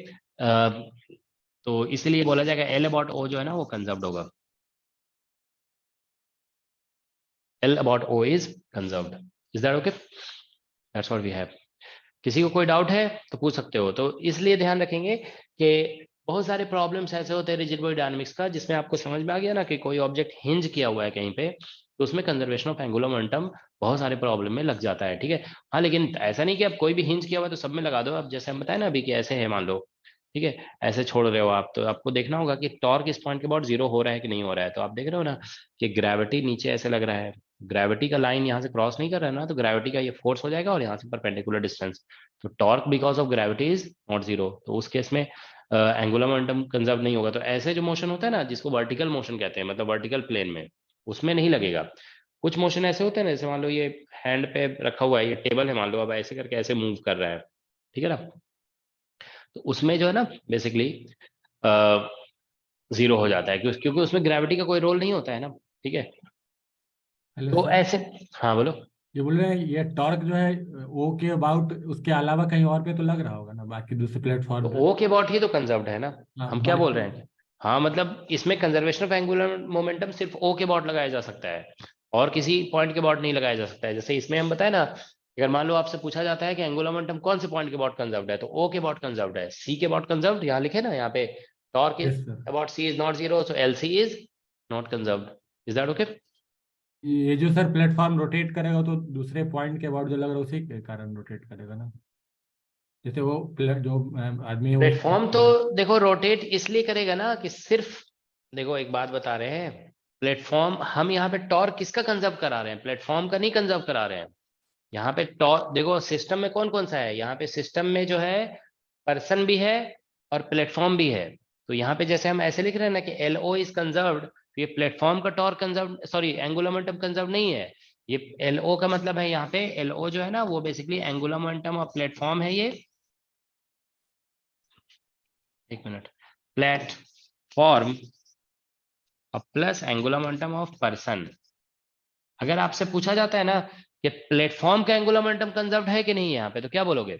तो इसीलिए बोला जाएगा एल अबाउट ओ जो है ना वो कंजर्व्ड होगा, L about O is conserved, is that okay, that's what we have. किसी को कोई डाउट है तो पूछ सकते हो, तो इसलिए ध्यान रखेंगे कि बहुत सारे प्रॉब्लम्स ऐसे होते हैं रिजिड बॉडी डायनामिक्स का, जिसमें आपको समझ में आ गया ना कि कोई ऑब्जेक्ट हिंज किया हुआ है कहीं पे, तो उसमें कंजर्वेशन ऑफ एंगुलर मोमेंटम बहुत सारे प्रॉब्लम में लग जाता है, ठीक है। हाँ लेकिन ऐसा नहीं कि आप कोई भी हिंज किया हुआ है तो सब में लगा दो, अब जैसे हम बताए ना अभी कि ऐसे है मान लो, ठीक है, ऐसे छोड़ रहे हो आप, तो आपको देखना होगा कि टॉर्क इस पॉइंट के बाद जीरो हो रहा है कि नहीं हो रहा है, तो आप देख रहे हो ना कि ग्रेविटी नीचे ऐसे लग रहा है, ग्रेविटी का लाइन यहाँ से क्रॉस नहीं कर रहा है ना, तो ग्रेविटी का ये फोर्स हो जाएगा और यहाँ से परपेंडिकुलर डिस्टेंस, तो torque because of gravity is not zero, तो उस केस में एंगुलर मोमेंटम कंजर्व नहीं होगा। तो ऐसे जो मोशन होता है ना जिसको वर्टिकल मोशन कहते हैं, मतलब वर्टिकल प्लेन में, उसमें नहीं लगेगा, कुछ मोशन ऐसे होते हैं ना, जैसे मान लो ये हैंड पे रखा हुआ है, ये टेबल है मान लो, अब ऐसे करके ऐसे मूव कर रहा है, ठीक है ना, तो उसमें जो है ना बेसिकली जीरो हो जाता है, क्योंकि उसमें ग्रेविटी का कोई रोल नहीं होता है ना, ठीक है। हेलो तो सर, ऐसे, हाँ बोलो। ये बोल रहे हैं ये टॉर्क जो है ओ के अबाउट उसके अलावा कहीं और पे तो लग रहा होगा ना, बाकी दूसरे तो प्लेटफॉर्म पे। ओ के बॉट ही तो कंजर्व्ड है ना, हाँ हम क्या बोल बाकी। रहे हैं। हाँ मतलब इसमें कंजर्वेशन ऑफ एंगुलर मोमेंटम सिर्फ ओ के बॉट लगाया जा सकता है, और किसी पॉइंट के बॉट नहीं लगाया जा सकता है। जैसे इसमें हम बताए ना, अगर मान लो आपसे पूछा जाता है कि एंगुलर मोमेंटम कौन से पॉइंट के बॉट कंजर्व्ड है, तो ओ के बॉट कंजर्व्ड है, सी के बॉट कंजर्व्ड यहाँ लिखे ना, यहाँ पे torque yes is sir. About C is not zero, so L C is not conserved. Is that okay? ये जो सर प्लेटफॉर्म रोटेट करेगा तो दूसरे पॉइंट के अबाउट जो लग रहा है उसी के कारण रोटेट करेगा ना, जैसे वो जो आदमी है वो प्लेटफॉर्म तो देखो रोटेट इसलिए करेगा ना कि सिर्फ, देखो एक बात बता रहे हैं, प्लेटफॉर्म हम यहाँ पे टॉर्क किसका कंजर्व करा रहे हैं, प्लेटफॉर्म का नहीं कंजर्व करा रहे हैं। यहाँ पे टॉर्क देखो सिस्टम में कौन कौन सा है, यहाँ पे सिस्टम में जो है पर्सन भी है और प्लेटफॉर्म भी है। तो यहाँ पे जैसे हम ऐसे लिख रहे हैं ना कि एल ओ इज कंजर्व्ड, तो ये प्लेटफॉर्म का torque conserve, sorry angular momentum conserve नहीं है। ये एल ओ का मतलब है, यहाँ पे एल ओ जो है ना वो बेसिकली एंगुलर मोमेंटम और प्लेटफॉर्म है ये, एक minute, platform plus angular momentum of person. अगर आपसे पूछा जाता है ना कि प्लेटफॉर्म का एंगुलर मोमेंटम कंजर्व है कि नहीं है यहाँ पे, तो क्या बोलोगे?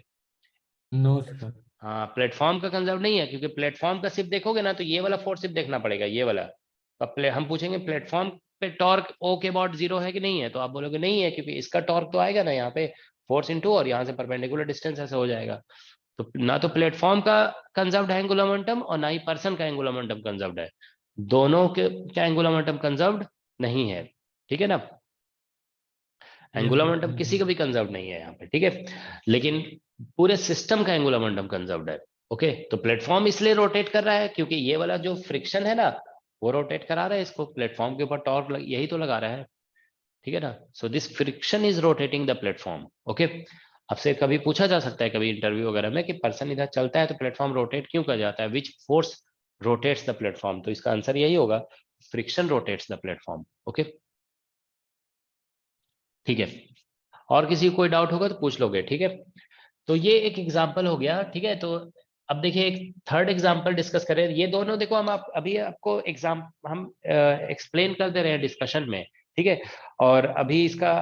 No sir. हाँ प्लेटफॉर्म का कंजर्व नहीं है, क्योंकि प्लेटफॉर्म का सिर्फ देखोगे ना तो ये वाला फोर्स सिर्फ देखना पड़ेगा, ये वाला। तो हम पूछेंगे प्लेटफॉर्म पे टॉर्क ओ के अबाउट जीरो है कि नहीं है, तो आप बोलोगे नहीं है, क्योंकि इसका टॉर्क तो आएगा ना यहाँ पे फोर्स इनटू, और यहाँ से परपेंडिकुलर डिस्टेंस ऐसे हो जाएगा। तो ना तो प्लेटफॉर्म का कंजर्व्ड है एंगुलर मोमेंटम, और ना ही पर्सन का एंगुलर मोमेंटम कंजर्व्ड है, दोनों के का एंगुलर मोमेंटम कंजर्व्ड नहीं है, ठीक है ना। Yes angular sir. मोमेंटम किसी का भी कंजर्व नहीं है यहाँ पे, ठीक है, लेकिन पूरे सिस्टम का एंगुलर मोमेंटम कंजर्व्ड है। ओके, तो प्लेटफॉर्म इसलिए रोटेट कर रहा है क्योंकि ये वाला जो फ्रिक्शन है ना वो रोटेट करा रहा है इसको, प्लेटफॉर्म के ऊपर टॉर्क यही तो लगा रहा है, ठीक है ना। So this friction is rotating the platform. Okay, आपसे कभी पूछा जा सकता है कभी इंटरव्यू वगैरह में कि पर्सन इधर चलता है तो प्लेटफॉर्म रोटेट क्यों कर जाता है, which force rotates the platform, तो इसका आंसर यही होगा, friction rotates the platform. Okay, ठीक है, और किसी को कोई डाउट होगा तो पूछ लोगे, ठीक है। तो ये एक एग्जाम्पल हो गया, ठीक है। तो अब देखिए एक थर्ड एग्जाम्पल डिस्कस करें, ये दोनों देखो हम आप अभी आपको एग्जाम हम एक्सप्लेन कर दे रहे हैं डिस्कशन में, ठीक है। और अभी इसका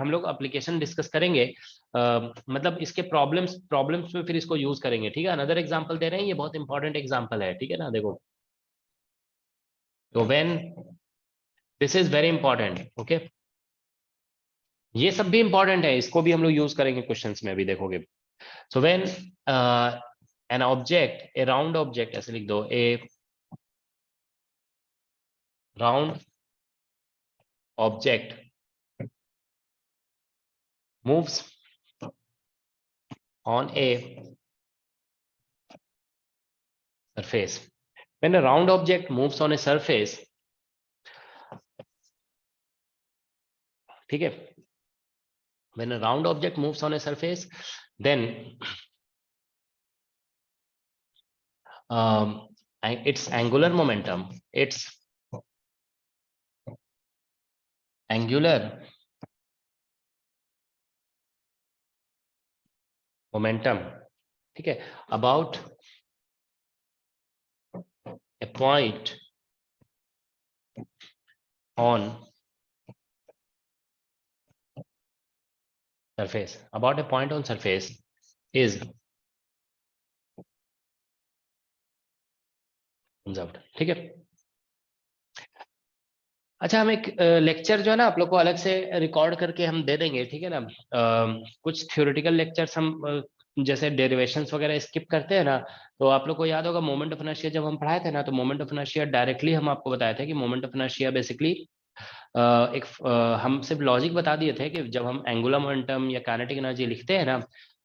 हम लोग एप्लीकेशन डिस्कस करेंगे, मतलब इसके प्रॉब्लम्स प्रॉब्लम्स में फिर इसको यूज करेंगे, ठीक है। अनदर एग्जाम्पल दे रहे हैं, ये बहुत इंपॉर्टेंट एग्जाम्पल है, ठीक है ना। देखो, तो when, this is very important, okay, ये सब भी इंपॉर्टेंट है, इसको भी हम लोग यूज करेंगे क्वेश्चंस में, अभी देखोगे। So when an object, a round object, ऐसे लिख दो, a round object moves on a surface, when a round object moves on a surface, ठीक है, when a round object moves on a surface, then its angular momentum, its angular momentum, ठीक है, about a point on surface, about a point on surface is conserved, ठीक है। अच्छा, हम एक लेक्चर जो है ना आप लोग को अलग से रिकॉर्ड करके हम दे देंगे, ठीक है ना। कुछ थ्योरेटिकल लेक्चर्स हम जैसे डेरिवेशंस वगैरह स्किप करते हैं ना, तो आप लोग को याद होगा मोमेंट ऑफ इनर्शिया जब हम पढ़ाए थे ना, तो मोमेंट ऑफ इनर्शिया डायरेक्टली हम आपको बताया था कि मोमेंट ऑफ इनर्शिया बेसिकली एक हम सिर्फ लॉजिक बता दिए थे कि जब हम एंगुलर मोमेंटम या काइनेटिक एनर्जी लिखते हैं ना,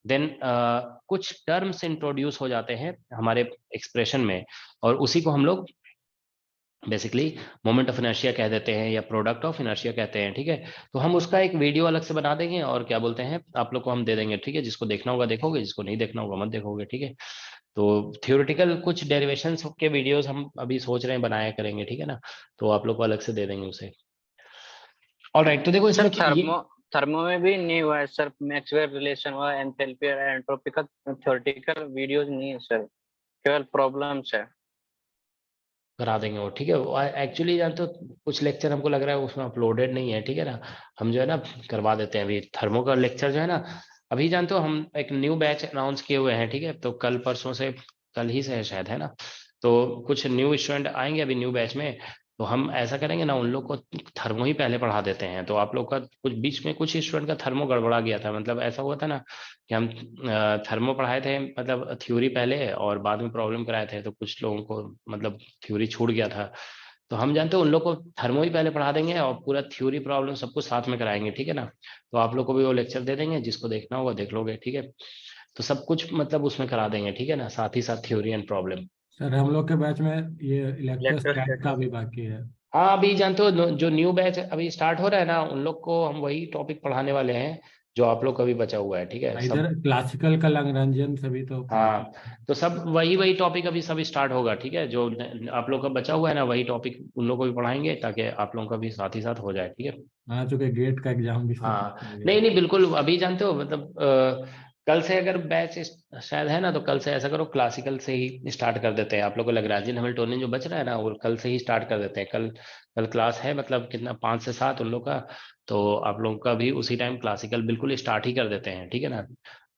देन कुछ टर्म्स इंट्रोड्यूस हो जाते हैं हमारे एक्सप्रेशन में, और उसी को हम लोग बेसिकली मोमेंट ऑफ इनर्शिया कह देते हैं या प्रोडक्ट ऑफ इनर्शिया कहते हैं, ठीक है। तो हम उसका एक वीडियो अलग से बना देंगे और क्या बोलते हैं आप लोग को हम दे देंगे, ठीक है। जिसको देखना होगा देखोगे, जिसको नहीं देखना होगा मत देखोगे, ठीक है। तो थ्योरेटिकल कुछ डेरिवेशंस के वीडियोस हम अभी सोच रहे हैं बनाया करेंगे, ठीक है ना। तो आप लोग को अलग से दे देंगे उसे। ऑलराइट, तो देखो सर इसमें ये थर्मो में भी नहीं हुआ है सर, मैक्सवेल रिलेशन हुआ है, एंथैल्पी और एंट्रोपी का थ्योरेटिकल वीडियोज नहीं है सर, केवल प्रॉब्लम्स है। करा देंगे वो, ठीक है। एक्चुअली जानते हो कुछ लेक्चर हमको लग रहा है उसमें अपलोडेड नहीं है, ठीक है ना। हम जो है ना करवा देते हैं अभी थर्मो का लेक्चर जो है ना। अभी जानते हो हम एक न्यू बैच अनाउंस किए हुए हैं, ठीक है। तो कल परसों से, कल ही से है शायद, है ना। तो कुछ न्यू स्टूडेंट आएंगे अभी न्यू बैच में। तो हम ऐसा करेंगे ना, उन लोग को थर्मो ही पहले पढ़ा देते हैं। तो आप लोग का कुछ बीच में कुछ स्टूडेंट का थर्मो गड़बड़ा गया था, मतलब ऐसा हुआ था ना कि हम थर्मो पढ़ाए थे, मतलब थ्योरी पहले और बाद में प्रॉब्लम कराए थे। तो कुछ लोगों को मतलब थ्योरी छूट गया था। तो हम जानते हैं उन लोग को थर्मो ही पहले पढ़ा देंगे और पूरा थ्योरी प्रॉब्लम सब कुछ साथ में कराएंगे, ठीक है ना। तो आप लोग को भी वो लेक्चर दे देंगे, जिसको देखना होगा देख लोगे, ठीक है। तो सब कुछ मतलब उसमें करा देंगे, ठीक है ना, साथ ही साथ थ्योरी एंड प्रॉब्लम। सर हम लोग के बैच में ये इलेक्ट्रोस्टैट का इलेक्ट्रोस्टैटिक्स। भी बाकी है। हाँ अभी जानते हो जो न्यू बैच अभी स्टार्ट हो रहा है ना, उन लोग को हम वही टॉपिक पढ़ाने वाले हैं जो आप लोग का भी बचा हुआ है, ठीक है इधर सब। क्लासिकल का लैग्रेंजियन सभी तो बाकी हाँ, तो सब वही वही टॉपिक अभी सब स्टार्ट होगा, ठीक है। जो आप लोग का बचा हुआ है ना, वही टॉपिक उन लोग को भी पढ़ाएंगे ताकि आप लोगों का भी साथ ही साथ हो जाए, ठीक है। आ चुके, गेट का एग्जाम भी सर हाँ हो गया। नहीं नहीं बिल्कुल, अभी जानते हो मतलब कल से अगर बैच शायद है ना, तो कल से ऐसा करो क्लासिकल से ही स्टार्ट कर देते हैं। आप लोग को लैग्रेंजियन हैमिल्टोनियन जो बच रहा है ना, वो कल से ही स्टार्ट कर देते हैं। कल कल क्लास है, मतलब कितना 5 से 7 उन लोग का। तो आप लोगों का भी उसी टाइम क्लासिकल बिल्कुल स्टार्ट ही कर देते हैं, ठीक है ना।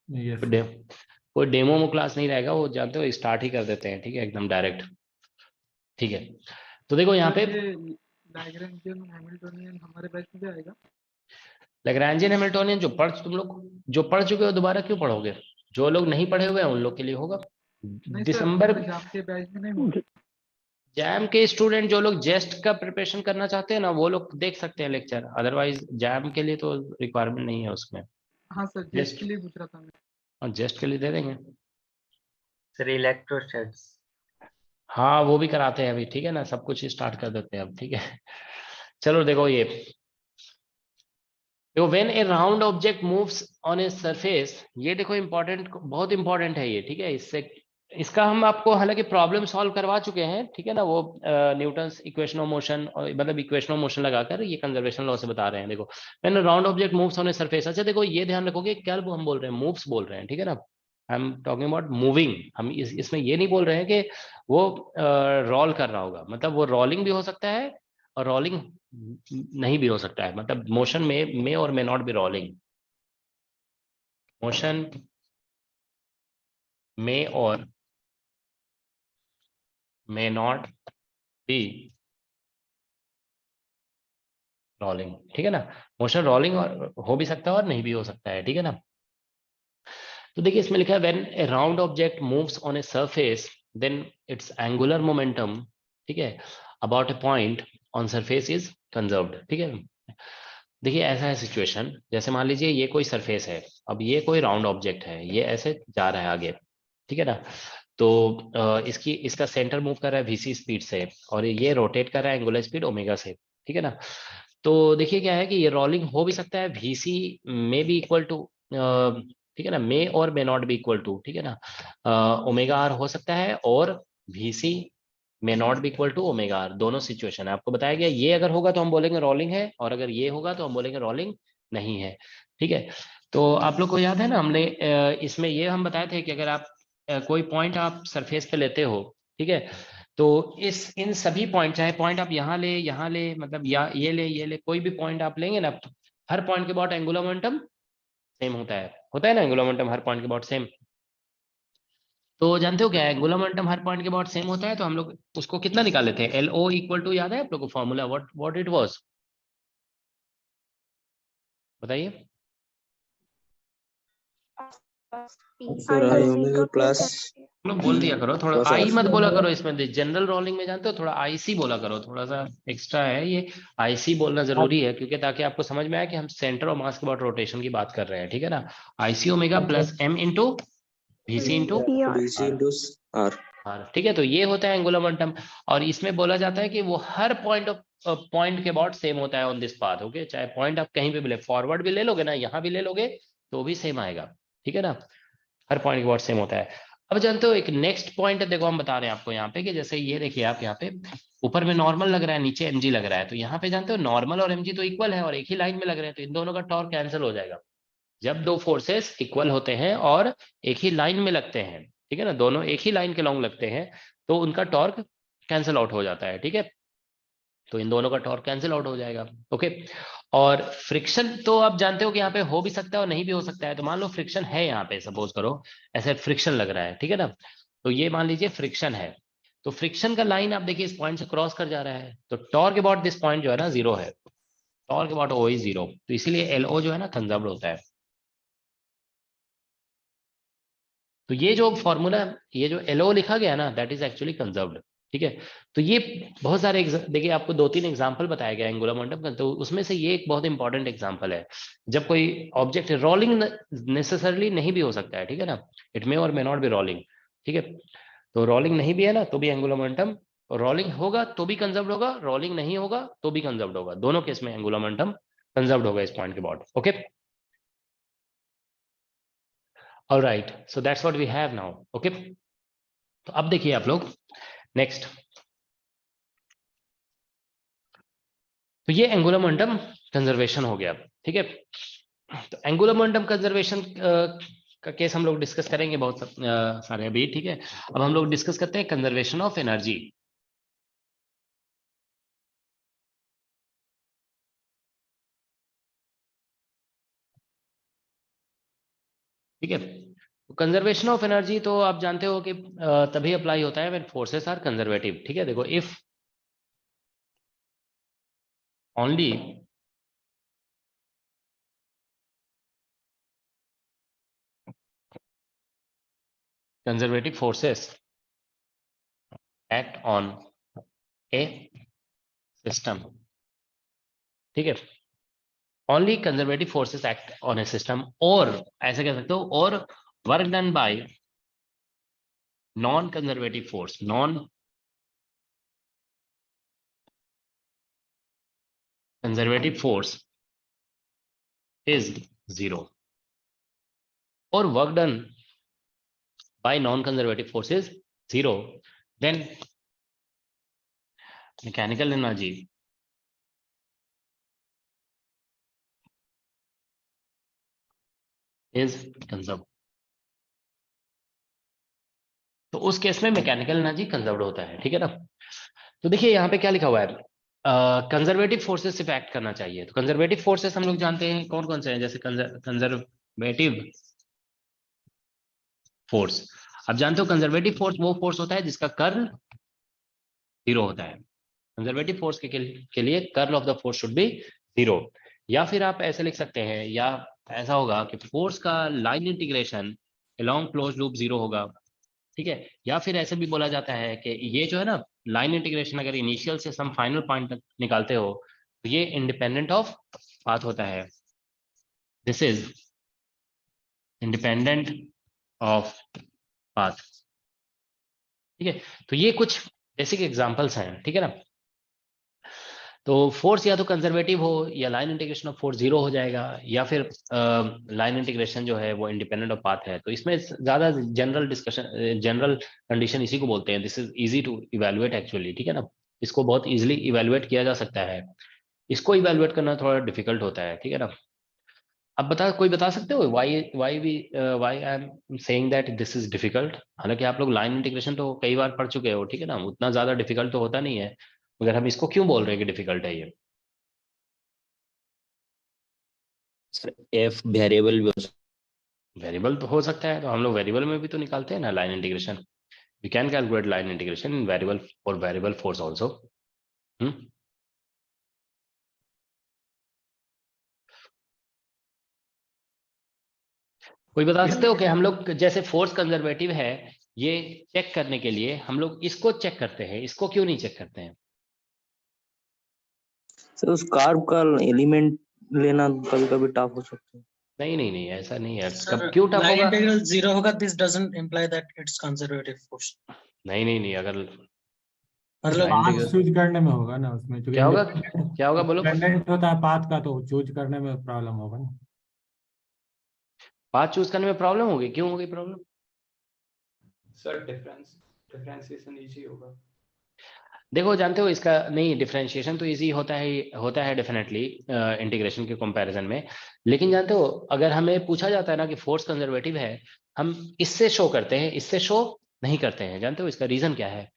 यस कोई सर। कोई डेमो क्लास नहीं रहेगा, वो जानते हो स्टार्ट ही कर देते हैं, ठीक है, एकदम डायरेक्ट, ठीक है। तो देखो यहाँ सर पे ये लैग्रेंजियन हैमिल्टोनियन हमारे बैच में भी आएगा? लैग्रेंजियन हैमिल्टोनियन तुम लोग जो पढ़ चुके हो दोबारा क्यों पढ़ोगे? जो लोग नहीं पढ़े हुए हैं उन लोग के लिए होगा। नहीं सर, दिसंबर हमारे जाम के बैच में नहीं होगा। जैम के स्टूडेंट जो लोग जेस्ट का प्रिपरेशन करना चाहते हैं ना, वो लोग देख सकते हैं लेक्चर, अदरवाइज जैम के लिए तो रिक्वायरमेंट नहीं है उसमें। हाँ सर, जेस्ट जेस्ट, के लिए पूछ रहा था मैं। और जेस्ट के लिए दे देंगे। सर इलेक्ट्रोस्टैट्स। हाँ वो भी कराते हैं अभी, ठीक है ना, सब कुछ स्टार्ट कर देते हैं अब, ठीक है। चलो देखो ये देखो, when a round object moves on a surface, ये देखो इंपॉर्टेंट, बहुत इंपॉर्टेंट है ये, ठीक है। इससे इसका हम आपको हालांकि प्रॉब्लम सॉल्व करवा चुके हैं, ठीक है ना। वो न्यूटन्स इक्वेशन ऑफ मोशन, और मतलब इक्वेशन ऑफ मोशन लगाकर ये कंजर्वेशन लॉ से बता रहे हैं। देखो when a round object moves on a surface, अच्छा देखो ये ध्यान रखोगे क्या वो हम बोल रहे हैं, मूव्स बोल रहे हैं, ठीक है ना। I am talking about moving. हम इसमें ये नहीं बोल रहे हैं कि वो रोल कर रहा होगा, मतलब वो रोलिंग भी हो सकता है और रोलिंग नहीं भी हो सकता है, मतलब मोशन में और may not be rolling. Motion में और मे नॉट बी रोलिंग, ठीक है ना। मोशन रोलिंग और हो भी सकता है और नहीं भी हो सकता है, ठीक है ना। तो देखिए इसमें लिखा है when a round object moves on a surface then its angular momentum, ठीक है, about a point on surface is conserved, ठीक है। देखिए ऐसा है सिचुएशन, जैसे मान लीजिए ये कोई सरफेस है, अब ये कोई राउंड ऑब्जेक्ट है, ये ऐसे जा रहा है आगे, ठीक है ना। तो इसकी इसका सेंटर मूव कर रहा है वीसी स्पीड से, और ये रोटेट कर रहा है एंगुलर स्पीड ओमेगा से, ठीक है ना। तो देखिए क्या है कि ये रोलिंग हो भी सकता है वीसी में भी इक्वल टू, ठीक है ना, मे और मे नॉट भी इक्वल टू, ठीक है ना, ओमेगा आर हो सकता है, और वीसी मे नॉट भी इक्वल टू ओमेगा आर, दोनों सिचुएशन है आपको बताया गया। ये अगर होगा तो हम बोलेंगे रोलिंग है, और अगर ये होगा तो हम बोलेंगे रोलिंग नहीं है, ठीक है। तो आप लोग को याद है ना, हमने इसमें ये हम बताए थे कि अगर आप कोई पॉइंट आप सरफेस पे लेते हो, ठीक है, तो इस इन सभी पॉइंट, चाहे पॉइंट आप यहाँ ले मतलब या ये ले कोई भी पॉइंट आप लेंगे ना, हर पॉइंट के अबाउट एंगुलर मोमेंटम सेम होता है ना, एंगुलर मोमेंटम हर पॉइंट के अबाउट सेम। तो जानते हो क्या है, एंगुलर मोमेंटम हर पॉइंट के अबाउट सेम होता है, तो हम लोग उसको कितना निकाले थे, एल ओ इक्वल टू, याद है आप लोग को फॉर्मूला, व्हाट इट वाज, बताइए। सर आई ओमेगा प्लस लोग बोल दिया करो थोड़ा, cos आई r। मत बोला करो इसमें, जनरल रोलिंग में जानते हो थोड़ा आईसी बोला करो, थोड़ा सा एक्स्ट्रा है ये, आईसी बोलना जरूरी है, क्योंकि ताकि आपको समझ में आए कि हम सेंटर और मास के अबाउट रोटेशन की बात कर रहे हैं, ठीक है ना। IC omega plus M into VC into BC into r। ठीक है। तो ये होता है एंगुलर मोमेंटम, और इसमें बोला जाता है कि वो हर पॉइंट के अबाउट सेम होता है ऑन दिस पाथ, ओके। चाहे पॉइंट आप कहीं पे भी ले, फॉरवर्ड भी ले लोगे ना, यहाँ भी ले लोगे तो भी सेम आएगा, ठीक है ना, हर पॉइंट के अबाउट सेम होता है। अब जानते हो एक नेक्स्ट पॉइंट है, देखो हम बता रहे हैं आपको यहाँ पे कि जैसे ये देखिए आप यहाँ पे ऊपर में नॉर्मल लग रहा है, नीचे एमजी लग रहा है, तो यहाँ पे जानते हो नॉर्मल और एमजी तो इक्वल है और एक ही लाइन में लग रहे हैं, तो इन दोनों का टॉर्क कैंसिल हो जाएगा। जब दो फोर्सेस इक्वल होते हैं और एक ही लाइन में लगते हैं, ठीक है ना, दोनों एक ही लाइन के लॉन्ग लगते हैं, तो उनका टॉर्क कैंसिल आउट हो जाता है, ठीक है। तो इन दोनों का टॉर्क कैंसिल आउट हो जाएगा, ओके। और फ्रिक्शन तो आप जानते हो कि यहाँ पे हो भी सकता है और नहीं भी हो सकता है। तो मान लो फ्रिक्शन है यहाँ पे, सपोज करो ऐसे फ्रिक्शन लग रहा है, ठीक है ना, तो ये मान लीजिए फ्रिक्शन है। तो फ्रिक्शन का लाइन आप देखिए इस पॉइंट से क्रॉस कर जा रहा है, तो टॉर्क अबाउट दिस पॉइंट जो है ना 0 है, टॉर्क अबाउट ओ इज 0, तो इसीलिए एलओ जो है ना कंजर्व्ड होता है। तो ये जो फॉर्मूला, ये जो एलओ लिखा गया ना, दैट इज एक्चुअली कंजर्व्ड, ठीक है। तो ये बहुत सारे देखिए आपको 2-3 एग्जांपल बताया गया एंगुलर मोमेंटम का, तो उसमें से ये एक बहुत इंपॉर्टेंट एग्जांपल है। जब कोई ऑब्जेक्ट रोलिंग नेसेसरली नहीं भी हो सकता है, ठीक है ना, इट मे और मे नॉट बी रोलिंग, ठीक है। तो रोलिंग नहीं भी है ना तो भी एंगुलर मोमेंटम, रोलिंग होगा तो भी कंजर्व्ड होगा, रोलिंग नहीं होगा तो भी कंजर्व्ड होगा, दोनों केस में एंगुलर मोमेंटम कंजर्व्ड होगा इस पॉइंट के बाद, okay. Alright, so that's what we have now, okay. तो अब देखिए आप लोग नेक्स्ट, तो ये एंगुलर मोमेंटम कंजर्वेशन हो गया, ठीक है। तो एंगुलर मोमेंटम कंजर्वेशन का केस हम लोग डिस्कस करेंगे बहुत सारे अभी, ठीक है। अब हम लोग डिस्कस करते हैं कंजर्वेशन ऑफ एनर्जी, ठीक है। तो कंजर्वेशन ऑफ एनर्जी तो आप जानते हो कि तभी अप्लाई होता है व्हेन फोर्सेस आर कंजर्वेटिव, ठीक है। देखो if only conservative forces act on A system, ठीक है, only conservative forces act on A system, और ऐसे कह सकते हो, और work done bye non conservative force, non conservative force is 0, or work done by non-conservative force is 0, then mechanical energy is conserved। तो उस केस में मैकेनिकल एनर्जी कंजर्व्ड होता है, ठीक है ना। तो देखिए यहाँ पे क्या लिखा हुआ है, कंजर्वेटिव फोर्सेस सिर्फ एक्ट करना चाहिए। तो कंजर्वेटिव फोर्सेस हम लोग जानते हैं कौन कौन से हैं, जैसे कंजर्वेटिव फोर्स, अब जानते हो कंजर्वेटिव फोर्स वो फोर्स होता है जिसका कर्ल 0 होता है। कंजर्वेटिव फोर्स के लिए curl of the force should be 0। या फिर आप ऐसे लिख सकते हैं, या ऐसा होगा कि फोर्स का line integration along close loop 0 होगा, ठीक है। या फिर ऐसे भी बोला जाता है कि ये जो है ना लाइन इंटीग्रेशन, अगर इनिशियल से सम फाइनल पॉइंट तक निकालते हो तो ये इंडिपेंडेंट ऑफ पाथ होता है, this is independent of path, ठीक है। तो ये कुछ बेसिक एग्जांपल्स हैं, ठीक है ना। तो फोर्स या तो कंजर्वेटिव हो या लाइन इंटीग्रेशन ऑफ फोर्स 0 हो जाएगा, या फिर लाइन इंटीग्रेशन जो है वो इंडिपेंडेंट ऑफ पाथ है। तो इसमें ज्यादा जनरल डिस्कशन, जनरल कंडीशन इसी को बोलते हैं, this is easy to evaluate actually, ठीक है ना। इसको बहुत इजीली इवेलुएट किया जा सकता है, इसको इवेलुएट करना थोड़ा डिफिकल्ट होता है, ठीक है ना। अब कोई बता सकते हो why I am saying that this is difficult. हालांकि आप लोग लाइन इंटीग्रेशन तो कई बार पढ़ चुके हो, ठीक है ना, उतना ज्यादा डिफिकल्ट तो होता नहीं है, मगर हम इसको क्यों बोल रहे हैं कि डिफिकल्ट है ये। सर एफ वेरिएबल भी हो वेरिएबल तो हो सकता है, तो हम लोग वेरिएबल में भी तो निकालते हैं ना line integration, we can calculate line integration in variable और वेरिएबल फोर्स आल्सो। कोई बता सकते हो कि हम लोग जैसे फोर्स कंजर्वेटिव है, ये चेक करने के लिए हम लोग इसको चेक करते हैं, इसको क्यों नहीं चेक करते हैं। सर उस कार्व का एलिमेंट लेना कभी कभी टफ हो सकता है। नहीं नहीं नहीं, ऐसा नहीं है, Sir, कब क्यों टफ line होगा। integral 0 होगा, this doesn't imply that it's conservative force। नहीं नहीं नहीं, अगर मतलब line पाथ integral- चूज करने में होगा ना उसमें, क्या होगा, क्या होगा बोलो। इंडिपेंडेंट होता है पाथ का, तो चूज करने में प्रॉब्लम होगा ना। पाथ चूज करने में प्रॉब्लम होगी, क्यों होगी प्रॉब्लम। सर डिफरेंशिएशन इजी होगा। देखो जानते हो इसका नहीं, डिफरेंशिएशन तो इजी होता है डेफिनेटली इंटीग्रेशन के कंपैरिजन में। लेकिन जानते हो अगर हमें पूछा जाता है ना कि फोर्स कंजर्वेटिव है, हम इससे शो करते हैं, इससे शो नहीं करते हैं। जानते हो इसका रीजन क्या है?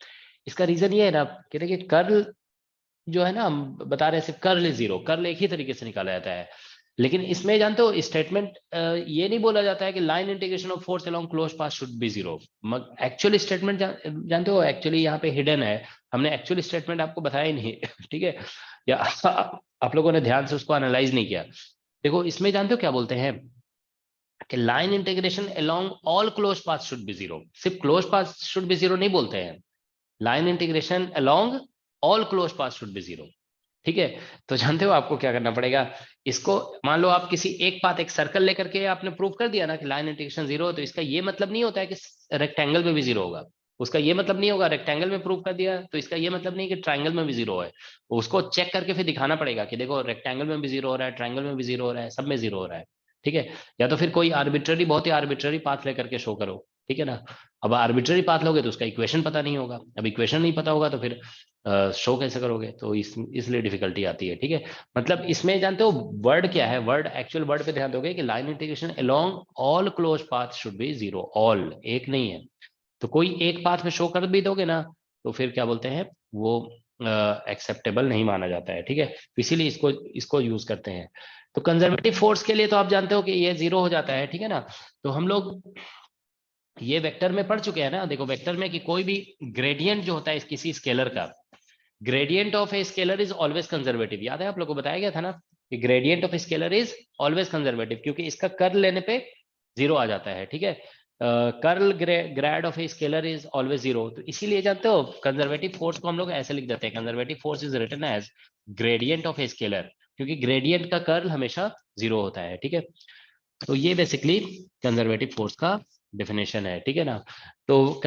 इसका रीजन ये है ना कि देखिए कर्ल जो है ना, हम बता रहे हैं सिर्फ कर्ल इज जीरो, कर्ल एक ही तरीके से निकाला जाता है। लेकिन इसमें जानते हो स्टेटमेंट ये नहीं बोला जाता है कि line integration of force along close path should be zero. Actual statement जानते हो एक्चुअली यहाँ पे हिडन है, हमने एक्चुअल स्टेटमेंट आपको बताया ही नहीं ठीक है, या आप लोगों ने ध्यान से उसको एनालाइज नहीं किया। देखो इसमें जानते हो क्या बोलते हैं कि line integration along all close path should be zero. सिर्फ close path should be zero नहीं बोलते हैं, line integration along all close path should be zero. ठीक है, तो जानते हो आपको क्या करना पड़ेगा, इसको मान लो आप किसी एक पाथ एक सर्कल लेकर के आपने प्रूव कर दिया ना कि लाइन इंटीग्रेशन जीरो, तो इसका ये मतलब नहीं होता है कि रेक्टेंगल में भी जीरो होगा। उसका ये मतलब नहीं होगा, रेक्टेंगल में प्रूव कर दिया तो इसका ये मतलब नहीं कि ट्राइंगल में भी जीरो है। उसको चेक करके फिर दिखाना पड़ेगा कि देखो रेक्टेंगल में भी जीरो हो रहा है, ट्राइंगल में भी जीरो हो रहा है, सब में जीरो हो रहा है। ठीक है, या तो फिर कोई आर्बिट्ररी, बहुत ही आर्बिट्ररी पाथ लेकर के शो करो। ठीक है ना, अब आर्बिट्ररी पाथ लोगे तो उसका इक्वेशन पता नहीं होगा, अब इक्वेशन नहीं पता होगा तो फिर शो कैसे करोगे, तो इसलिए डिफिकल्टी आती है। ठीक है, मतलब इसमें जानते हो वर्ड क्या है, वर्ड एक्चुअल वर्ड पे ध्यान दोगे कि line integration along all close path should be zero, all एक नहीं है। तो कोई एक पाथ में शो कर भी दोगे ना तो फिर क्या बोलते हैं वो एक्सेप्टेबल नहीं माना जाता है। ठीक है, तो इसीलिए इसको इसको यूज करते हैं। तो कंजर्वेटिव फोर्स के लिए तो आप जानते हो कि ये जीरो हो जाता है। ठीक है ना, तो हम लोग ये वेक्टर में पढ़ चुके हैं ना। देखो वेक्टर में कि कोई भी ग्रेडियंट जो होता है किसी स्केलर का, gradient of a scalar is always conservative. याद है आप लोगों को बताया गया था ना कि gradient of scalar is always conservative, क्योंकि इसका कर्ल लेने पे जीरो आ जाता है। ठीक है, curl grade of a scalar is always zero, तो इसीलिए जानते हो कंजर्वेटिव फोर्स को हम लोग ऐसे लिख देते हैं, conservative force is written as gradient of a scalar, क्योंकि ग्रेडियंट का कर्ल हमेशा जीरो होता है। ठीक है, तो ये बेसिकली कंजर्वेटिव फोर्स का डेफिनेशन है। ठीक है ना, तो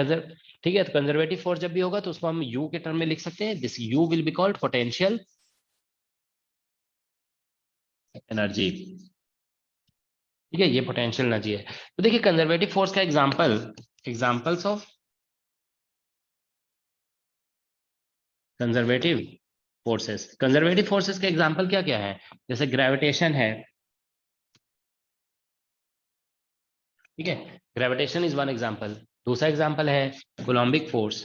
ठीक है, तो कंजर्वेटिव फोर्स जब भी होगा तो उसको हम यू के टर्म में लिख सकते हैं, this you will be called potential energy. ठीक है, ये पोटेंशियल एनर्जी है। तो देखिए कंजर्वेटिव फोर्स का एग्जांपल्स ऑफ कंजर्वेटिव फोर्सेस का एग्जांपल क्या क्या है, जैसे ग्रेविटेशन है। ठीक है, ग्रेविटेशन इज वन एग्जांपल। दूसरा एग्जांपल है कोलम्बिक फोर्स।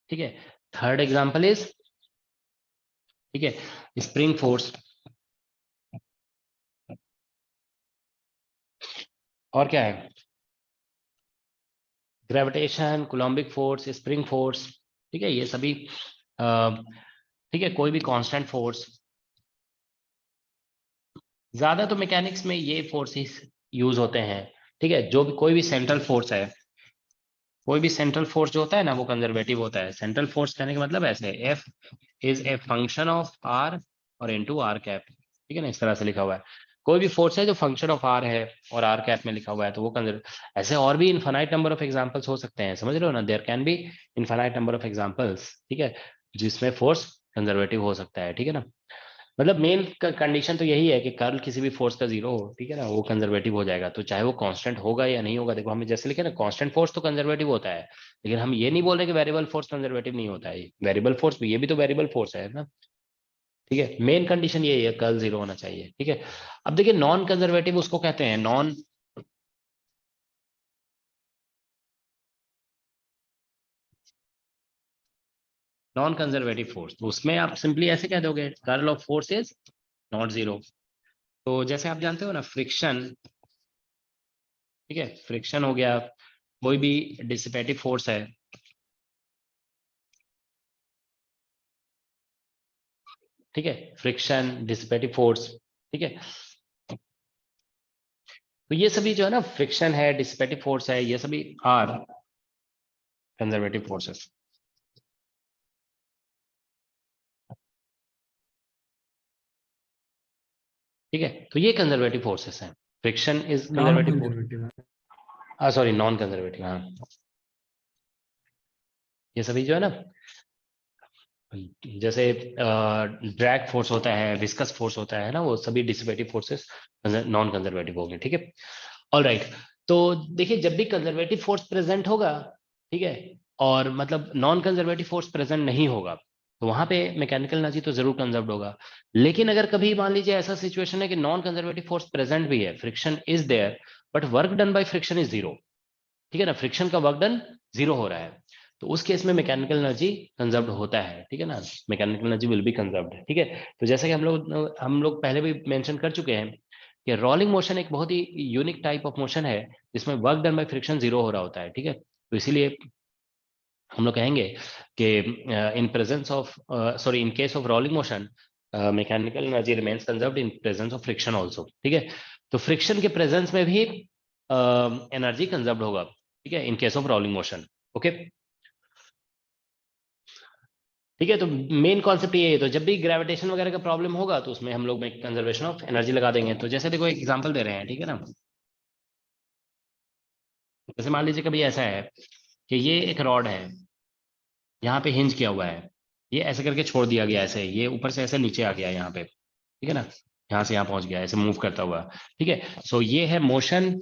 ठीक है, थर्ड एग्जांपल इज, ठीक है, स्प्रिंग फोर्स। और क्या है, gravitation, coulombic force, spring force. ठीक है, ये सभी ठीक है, कोई भी कांस्टेंट फोर्स। ज्यादा तो मैकेनिक्स में ये फोर्सेस यूज होते हैं। ठीक है, जो भी कोई भी सेंट्रल फोर्स है, कोई भी सेंट्रल फोर्स जो होता है ना वो कंजर्वेटिव होता है। सेंट्रल फोर्स कहने का मतलब ऐसे, F is a function of R और इनटू आर कैप। ठीक है ना, इस तरह से लिखा हुआ है। कोई भी फोर्स है जो फंक्शन ऑफ आर है और आर कैप में लिखा हुआ है तो वो कंजर्व। ऐसे और भी इनफाइनाइट नंबर ऑफ एग्जांपल्स हो सकते हैं, समझ रहे हो ना, there can be infinite number of examples. ठीक है, जिसमें फोर्स कंजर्वेटिव हो सकता है। ठीक है ना, मतलब मेन कंडीशन तो यही है कि कर्ल किसी भी फोर्स का जीरो हो। ठीक है ना, वो कंजर्वेटिव हो जाएगा, तो चाहे वो कांस्टेंट होगा या नहीं होगा। देखो हमें जैसे लिखे ना, कांस्टेंट फोर्स तो कंजर्वेटिव होता है, लेकिन हम ये नहीं बोल रहे कि वेरिएबल फोर्स कंजर्वेटिव नहीं होता है। वेरिएबल फोर्स भी, ये भी तो वेरिएबल फोर्स है ना। ठीक है, मेन कंडीशन यही है, कर्ल जीरो होना चाहिए। ठीक है, अब देखिए नॉन कंजर्वेटिव उसको कहते हैं, नॉन कंजर्वेटिव फोर्स। तो उसमें आप सिंपली ऐसे कह दोगे curl of force is not zero. तो जैसे आप जानते हो ना फ्रिक्शन, ठीक है, फ्रिक्शन हो गया, कोई भी डिसिपेटिव फोर्स है। ठीक है, फ्रिक्शन, डिसिपेटिव फोर्स। ठीक है, तो ये सभी जो है ना, फ्रिक्शन है, डिसिपेटिव फोर्स है, ये सभी आर कंजर्वेटिव फोर्सेस। ठीक है, तो ये कंजर्वेटिव फोर्सेस हैं। Friction is non conservative force, conservative. Sorry non conservative, हाँ। ये सभी जो है ना, जैसे ड्रैग फोर्स होता है, विस्कस फोर्स होता है ना, वो सभी डिसिपेटिव फोर्सेस नॉन कंजर्वेटिव हो गए। ठीक है, ऑल राइट। तो देखिए जब भी कंजर्वेटिव फोर्स प्रेजेंट होगा, ठीक है, और मतलब नॉन कंजर्वेटिव फोर्स प्रेजेंट नहीं होगा, तो वहां पे मैकेनिकल एनर्जी तो जरूर कंजर्व होगा। लेकिन अगर कभी मान लीजिए ऐसा सिचुएशन है कि नॉन कंजर्वेटिव फोर्स प्रेजेंट भी है, friction is there, but work done by friction is zero, ठीक है ना, फ्रिक्शन का वर्क डन जीरो हो रहा है, तो उस केस में मैकेनिकल एनर्जी कंजर्व्ड होता है, ठीक है ना, mechanical energy will be conserved, ठीक है। तो जैसे कि हम लोग पहले भी मेंशन कर चुके हैं कि रोलिंग मोशन एक बहुत ही यूनिक टाइप ऑफ मोशन है जिसमें work done by friction zero हो रहा होता है, ठीक है। तो इसीलिए हम लोग कहेंगे कि in presence of sorry in case of rolling motion mechanical energy remains conserved in presence of friction also, ठीक है। तो फ्रिक्शन के प्रेजेंस में भी एनर्जी कंजर्व्ड होगा, ठीक है, in case of rolling motion, okay. ठीक है, तो मेन कॉन्सेप्ट ये है। तो जब भी ग्रेविटेशन वगैरह का प्रॉब्लम होगा तो उसमें हम लोग कंजर्वेशन ऑफ एनर्जी लगा देंगे। तो जैसे देखो एक एग्जांपल दे रहे हैं, ठीक है ना, जैसे मान लीजिए कभी ऐसा है कि ये एक रॉड है, यहाँ पे हिंज किया हुआ है, ये ऐसे करके छोड़ दिया गया, ऐसे ये ऊपर से ऐसे नीचे आ गया यहाँ पे, ठीक है ना, यहाँ से यहाँ पहुंच गया ऐसे मूव करता हुआ, ठीक है। सो ये है motion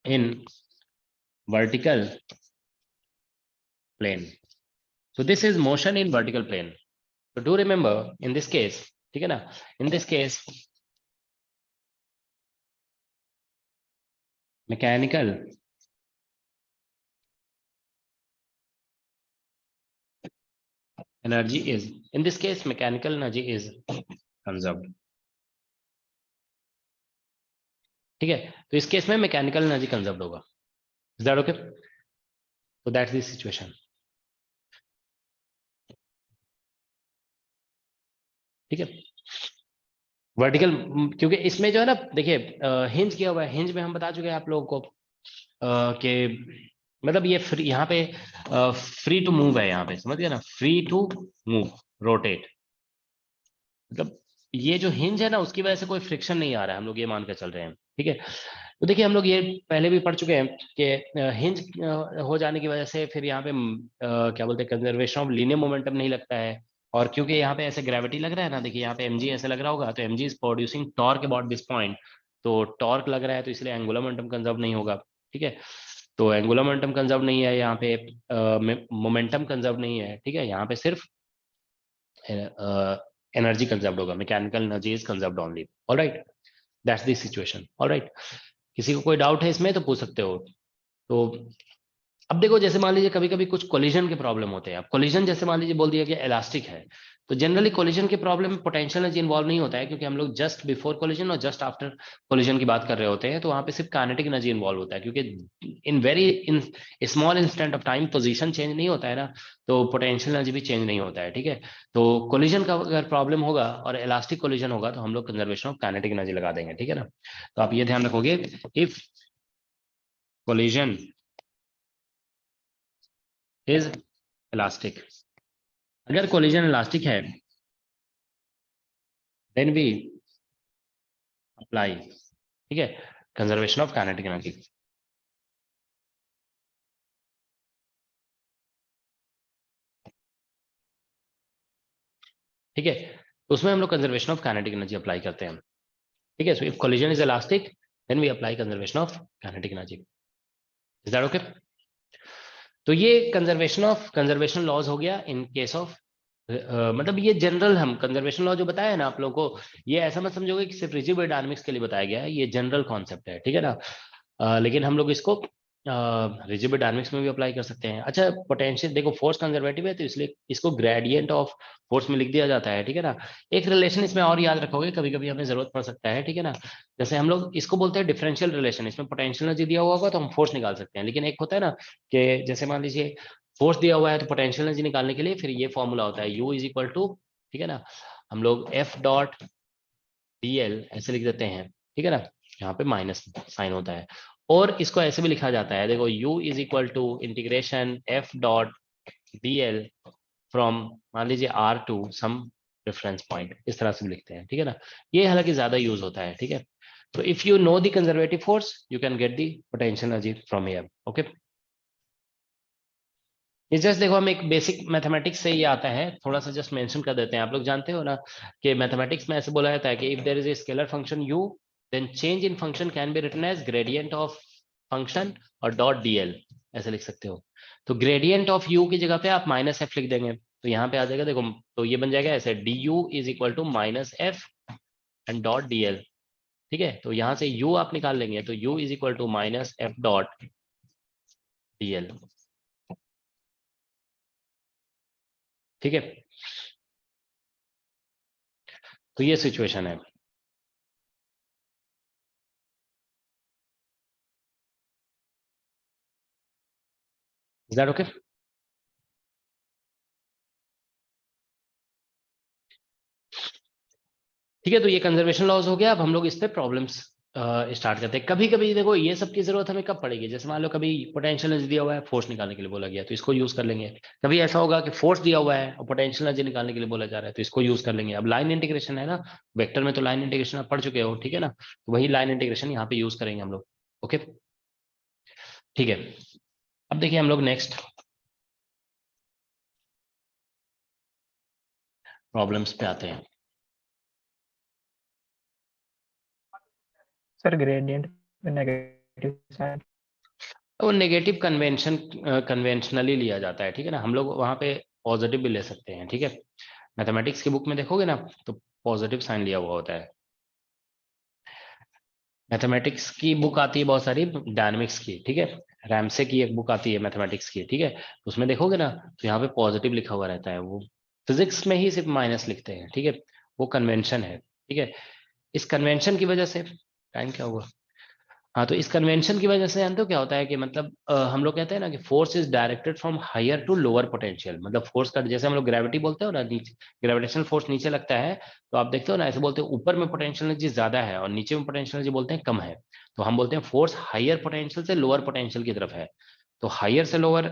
in vertical plane. So this is motion in vertical plane. So do remember in this case, ठीक है ना, in this case mechanical energy is, in this case mechanical energy is conserved, ठीक है। तो इस केस में मैकेनिकल एनर्जी कंजर्व होगा, इज दैट ओके? तो दैट्स द सिचुएशन, ठीक है। वर्टिकल, क्योंकि इसमें जो है ना देखिए हिंज किया हुआ है, हिंज में हम बता चुके हैं आप लोगों को कि मतलब ये फ्री, यहाँ पे फ्री टू मूव है, यहाँ पे समझ गए ना, फ्री टू मूव रोटेट, मतलब ये जो हिंज है ना उसकी वजह से कोई फ्रिक्शन नहीं आ रहा है, हम लोग ये मानकर चल रहे हैं, ठीक है। तो देखिए हम लोग ये पहले भी पढ़ चुके हैं कि हिंज हो जाने की वजह से फिर यहाँ पे क्या बोलते हैं, कंजर्वेशन ऑफ लीनियर मोमेंटम नहीं लगता है, और क्योंकि यहाँ पे ऐसे ग्रेविटी लग रहा है ना, देखिए यहाँ पे mg ऐसे लग रहा होगा, तो mg is producing torque about this point, तो टॉर्क लग रहा है तो इसलिए एंगुलर मोमेंटम कंजर्व नहीं होगा, ठीक है। तो एंगुलर मोमेंटम कंजर्व नहीं है यहाँ पे, मोमेंटम कंजर्व नहीं है, ठीक है, यहाँ पे सिर्फ एनर्जी कंजर्व होगा, mechanical energy is conserved only, alright, that's the situation, alright. किसी को कोई डाउट है इसमें तो पूछ सकते हो। तो अब देखो जैसे मान लीजिए कभी कभी कुछ कोलिजन के प्रॉब्लम होते हैं, अब कोलिजन जैसे मान लीजिए बोल दिया कि इलास्टिक है, तो जनरली कोलिजन के प्रॉब्लम में पोटेंशियल एनर्जी इन्वॉल्व नहीं होता है, क्योंकि हम लोग जस्ट बिफोर कोलिजन और जस्ट आफ्टर कोलिजन की बात कर रहे होते हैं, तो वहां पे सिर्फ काइनेटिक एनर्जी इन्वॉल्व होता है, क्योंकि in small instant of time position change नहीं होता है ना, तो पोटेंशियल एनर्जी भी चेंज नहीं होता है, ठीक है। तो कोलिजन का अगर प्रॉब्लम होगा और इलास्टिक कोलिजन होगा तो हम लोग कंजर्वेशन ऑफ काइनेटिक एनर्जी लगा देंगे, ठीक है ना। तो आप ये ध्यान रखोगे, इफ कोलिजन इज इलास्टिक, अगर कोलिजन इलास्टिक है देन वी अप्लाई, ठीक है, कंजर्वेशन ऑफ काइनेटिक एनर्जी, ठीक है। तो उसमें हम लोग conservation of kinetic energy apply करते हैं, ठीक है। So if collision is elastic then we apply conservation of kinetic energy, is that okay? तो ये कंजर्वेशन लॉज हो गया इन केस ऑफ मतलब ये जनरल हम कंजर्वेशन लॉ जो बताया है ना आप लोगों को, ये ऐसा मत समझोगे कि सिर्फ रिजिड डायनामिक्स के लिए बताया गया है, ये जनरल कॉन्सेप्ट है, ठीक है ना। लेकिन हम लोग इसको रिजिड डायनामिक्स में भी अप्लाई कर सकते हैं। अच्छा, पोटेंशियल देखो फोर्स कंजर्वेटिव है तो इसलिए इसको ग्रेडियंट ऑफ फोर्स में लिख दिया जाता है, ठीक है ना। एक रिलेशन इसमें और याद रखोगे, कभी कभी हमें जरूरत पड़ सकता है, ठीक है ना। जैसे हम लोग इसको बोलते हैं डिफरेंशियल रिलेशन, इसमें पोटेंशियल एनर्जी दिया हुआ होगा तो हम फोर्स निकाल सकते हैं, लेकिन एक होता है ना कि जैसे मान लीजिए फोर्स दिया हुआ है तो पोटेंशियल एनर्जी निकालने के लिए फिर ये फॉर्मूला होता है U इज इक्वल टू, ठीक है ना, हम लोग F डॉट dl ऐसे लिख देते हैं, ठीक है ना, यहाँ पे माइनस साइन होता है, और इसको ऐसे भी लिखा जाता है, देखो U is equal to integration F dot dl from मान लीजिए R to some reference point, इस तरह से भी लिखते हैं, ठीक है ना। ये हालांकि ज्यादा यूज होता है, ठीक है। तो if you know the conservative force you can get the potential energy from here, okay. ये जस्ट देखो हम एक बेसिक मैथमेटिक्स से ये आता है, थोड़ा सा जस्ट मेंशन कर देते हैं। आप लोग जानते हो ना कि मैथमेटिक्स में ऐसे बोला जाता है कि if there is a scalar function u then change in function can be written as gradient of function और डॉट डीएल ऐसे लिख सकते हो। तो ग्रेडियंट ऑफ यू की जगह पे आप माइनस एफ लिख देंगे, तो यहाँ पे आ जाएगा देखो, तो ये बन जाएगा ऐसे d u is equal to minus F and dot dl. ठीक है, तो यहां से u आप निकाल लेंगे, तो u is equal to minus F dot dl. ठीक है, तो ये सिचुएशन है। Is that okay? ठीक है, तो ये कंजर्वेशन लॉज हो गया। अब हम लोग इस पे प्रॉब्लम्स स्टार्ट करते हैं। कभी कभी देखो ये सब की जरूरत हमें कब पड़ेगी, जैसे मान लो कभी पोटेंशियल एनर्जी दिया हुआ है, फोर्स निकालने के लिए बोला गया तो इसको यूज कर लेंगे। कभी ऐसा होगा कि फोर्स दिया हुआ है और पोटेंशियल एनर्जी निकालने के लिए बोला जा रहा है तो इसको यूज कर लेंगे। अब लाइन इंटीग्रेशन है ना, वेक्टर में तो लाइन इंटीग्रेशन आप पढ़ चुके हो, ठीक है ना, तो वही लाइन इंटीग्रेशन यहाँ पे यूज करेंगे हम लोग। ओके, ठीक है। अब देखिए हम लोग नेक्स्ट प्रॉब्लम्स पे आते हैं। सर ग्रेडियंट में नेगेटिव साइन वो नेगेटिव कन्वेंशनली लिया जाता है, ठीक है ना, हम लोग वहां पे पॉजिटिव भी ले सकते हैं। ठीक है, मैथमेटिक्स की बुक में देखोगे ना तो पॉजिटिव साइन लिया हुआ होता है। मैथमेटिक्स की बुक आती है बहुत सारी डायनामिक्स की, ठीक है, रैमसे की एक बुक आती है मैथमेटिक्स की, ठीक है, तो उसमें देखोगे ना तो यहाँ पे पॉजिटिव लिखा हुआ रहता है। वो फिजिक्स में ही सिर्फ माइनस लिखते हैं, ठीक है, वो कन्वेंशन है। ठीक है, इस कन्वेंशन की वजह से टाइम क्या हुआ, हाँ, तो इस कन्वेंशन की वजह से जानते हो क्या होता है कि मतलब हम लोग कहते हैं ना कि force is directed from higher to lower potential. मतलब फोर्स का जैसे हम लोग ग्रेविटी बोलते हो ना, नीचे ग्रेविटेशनल फोर्स नीचे लगता है, तो आप देखते हो ना ऐसे बोलते हैं ऊपर में पोटेंशियल एनर्जी ज्यादा है और नीचे में पोटेंशियल एनर्जी बोलते हैं कम है। तो हम बोलते हैं फोर्स हायर पोटेंशियल से लोअर पोटेंशियल की तरफ है। तो हायर से लोअर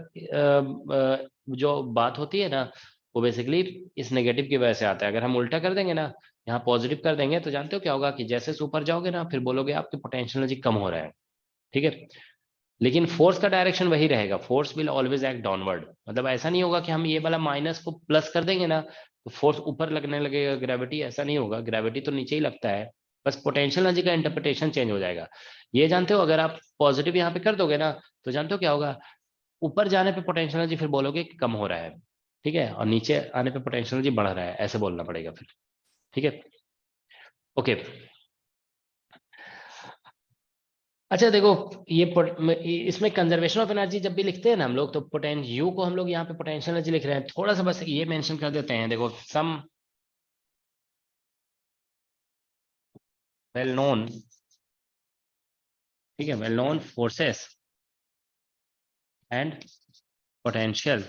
जो बात होती है ना वो बेसिकली इस नेगेटिव की वजह से आता है। अगर हम उल्टा कर देंगे ना, यहाँ पॉजिटिव कर देंगे, तो जानते हो क्या होगा कि जैसे से ऊपर जाओगे ना फिर बोलोगे आपकी पोटेंशियल एनर्जी कम हो रहा है। ठीक है, लेकिन फोर्स का डायरेक्शन वही रहेगा, force will always act downward. मतलब ऐसा नहीं होगा कि हम ये वाला माइनस को प्लस कर देंगे ना तो फोर्स ऊपर लगने लगेगा, ग्रेविटी, ऐसा नहीं होगा, ग्रेविटी तो नीचे ही लगता है, बस पोटेंशियल एनर्जी का इंटरप्रिटेशन चेंज हो जाएगा। ये जानते हो, अगर आप पॉजिटिव यहाँ पे कर दोगे ना तो जानते हो क्या होगा, ऊपर जाने पे पोटेंशियल एनर्जी फिर बोलोगे कि कम हो रहा है, ठीक है, और नीचे आने पे पोटेंशियल एनर्जी बढ़ रहा है, ऐसे बोलना पड़ेगा फिर। ठीक है, ओके। अच्छा देखो, इसमें कंजर्वेशन ऑफ एनर्जी जब भी लिखते हैं ना हम लोग, तो पोटेंशियल यू को हम लोग यहाँ पे पोटेंशियल एनर्जी लिख रहे हैं, थोड़ा सा बस ये मेंशन कर देते हैं। देखो, सम वेल नोन, ठीक है, well known forces and potential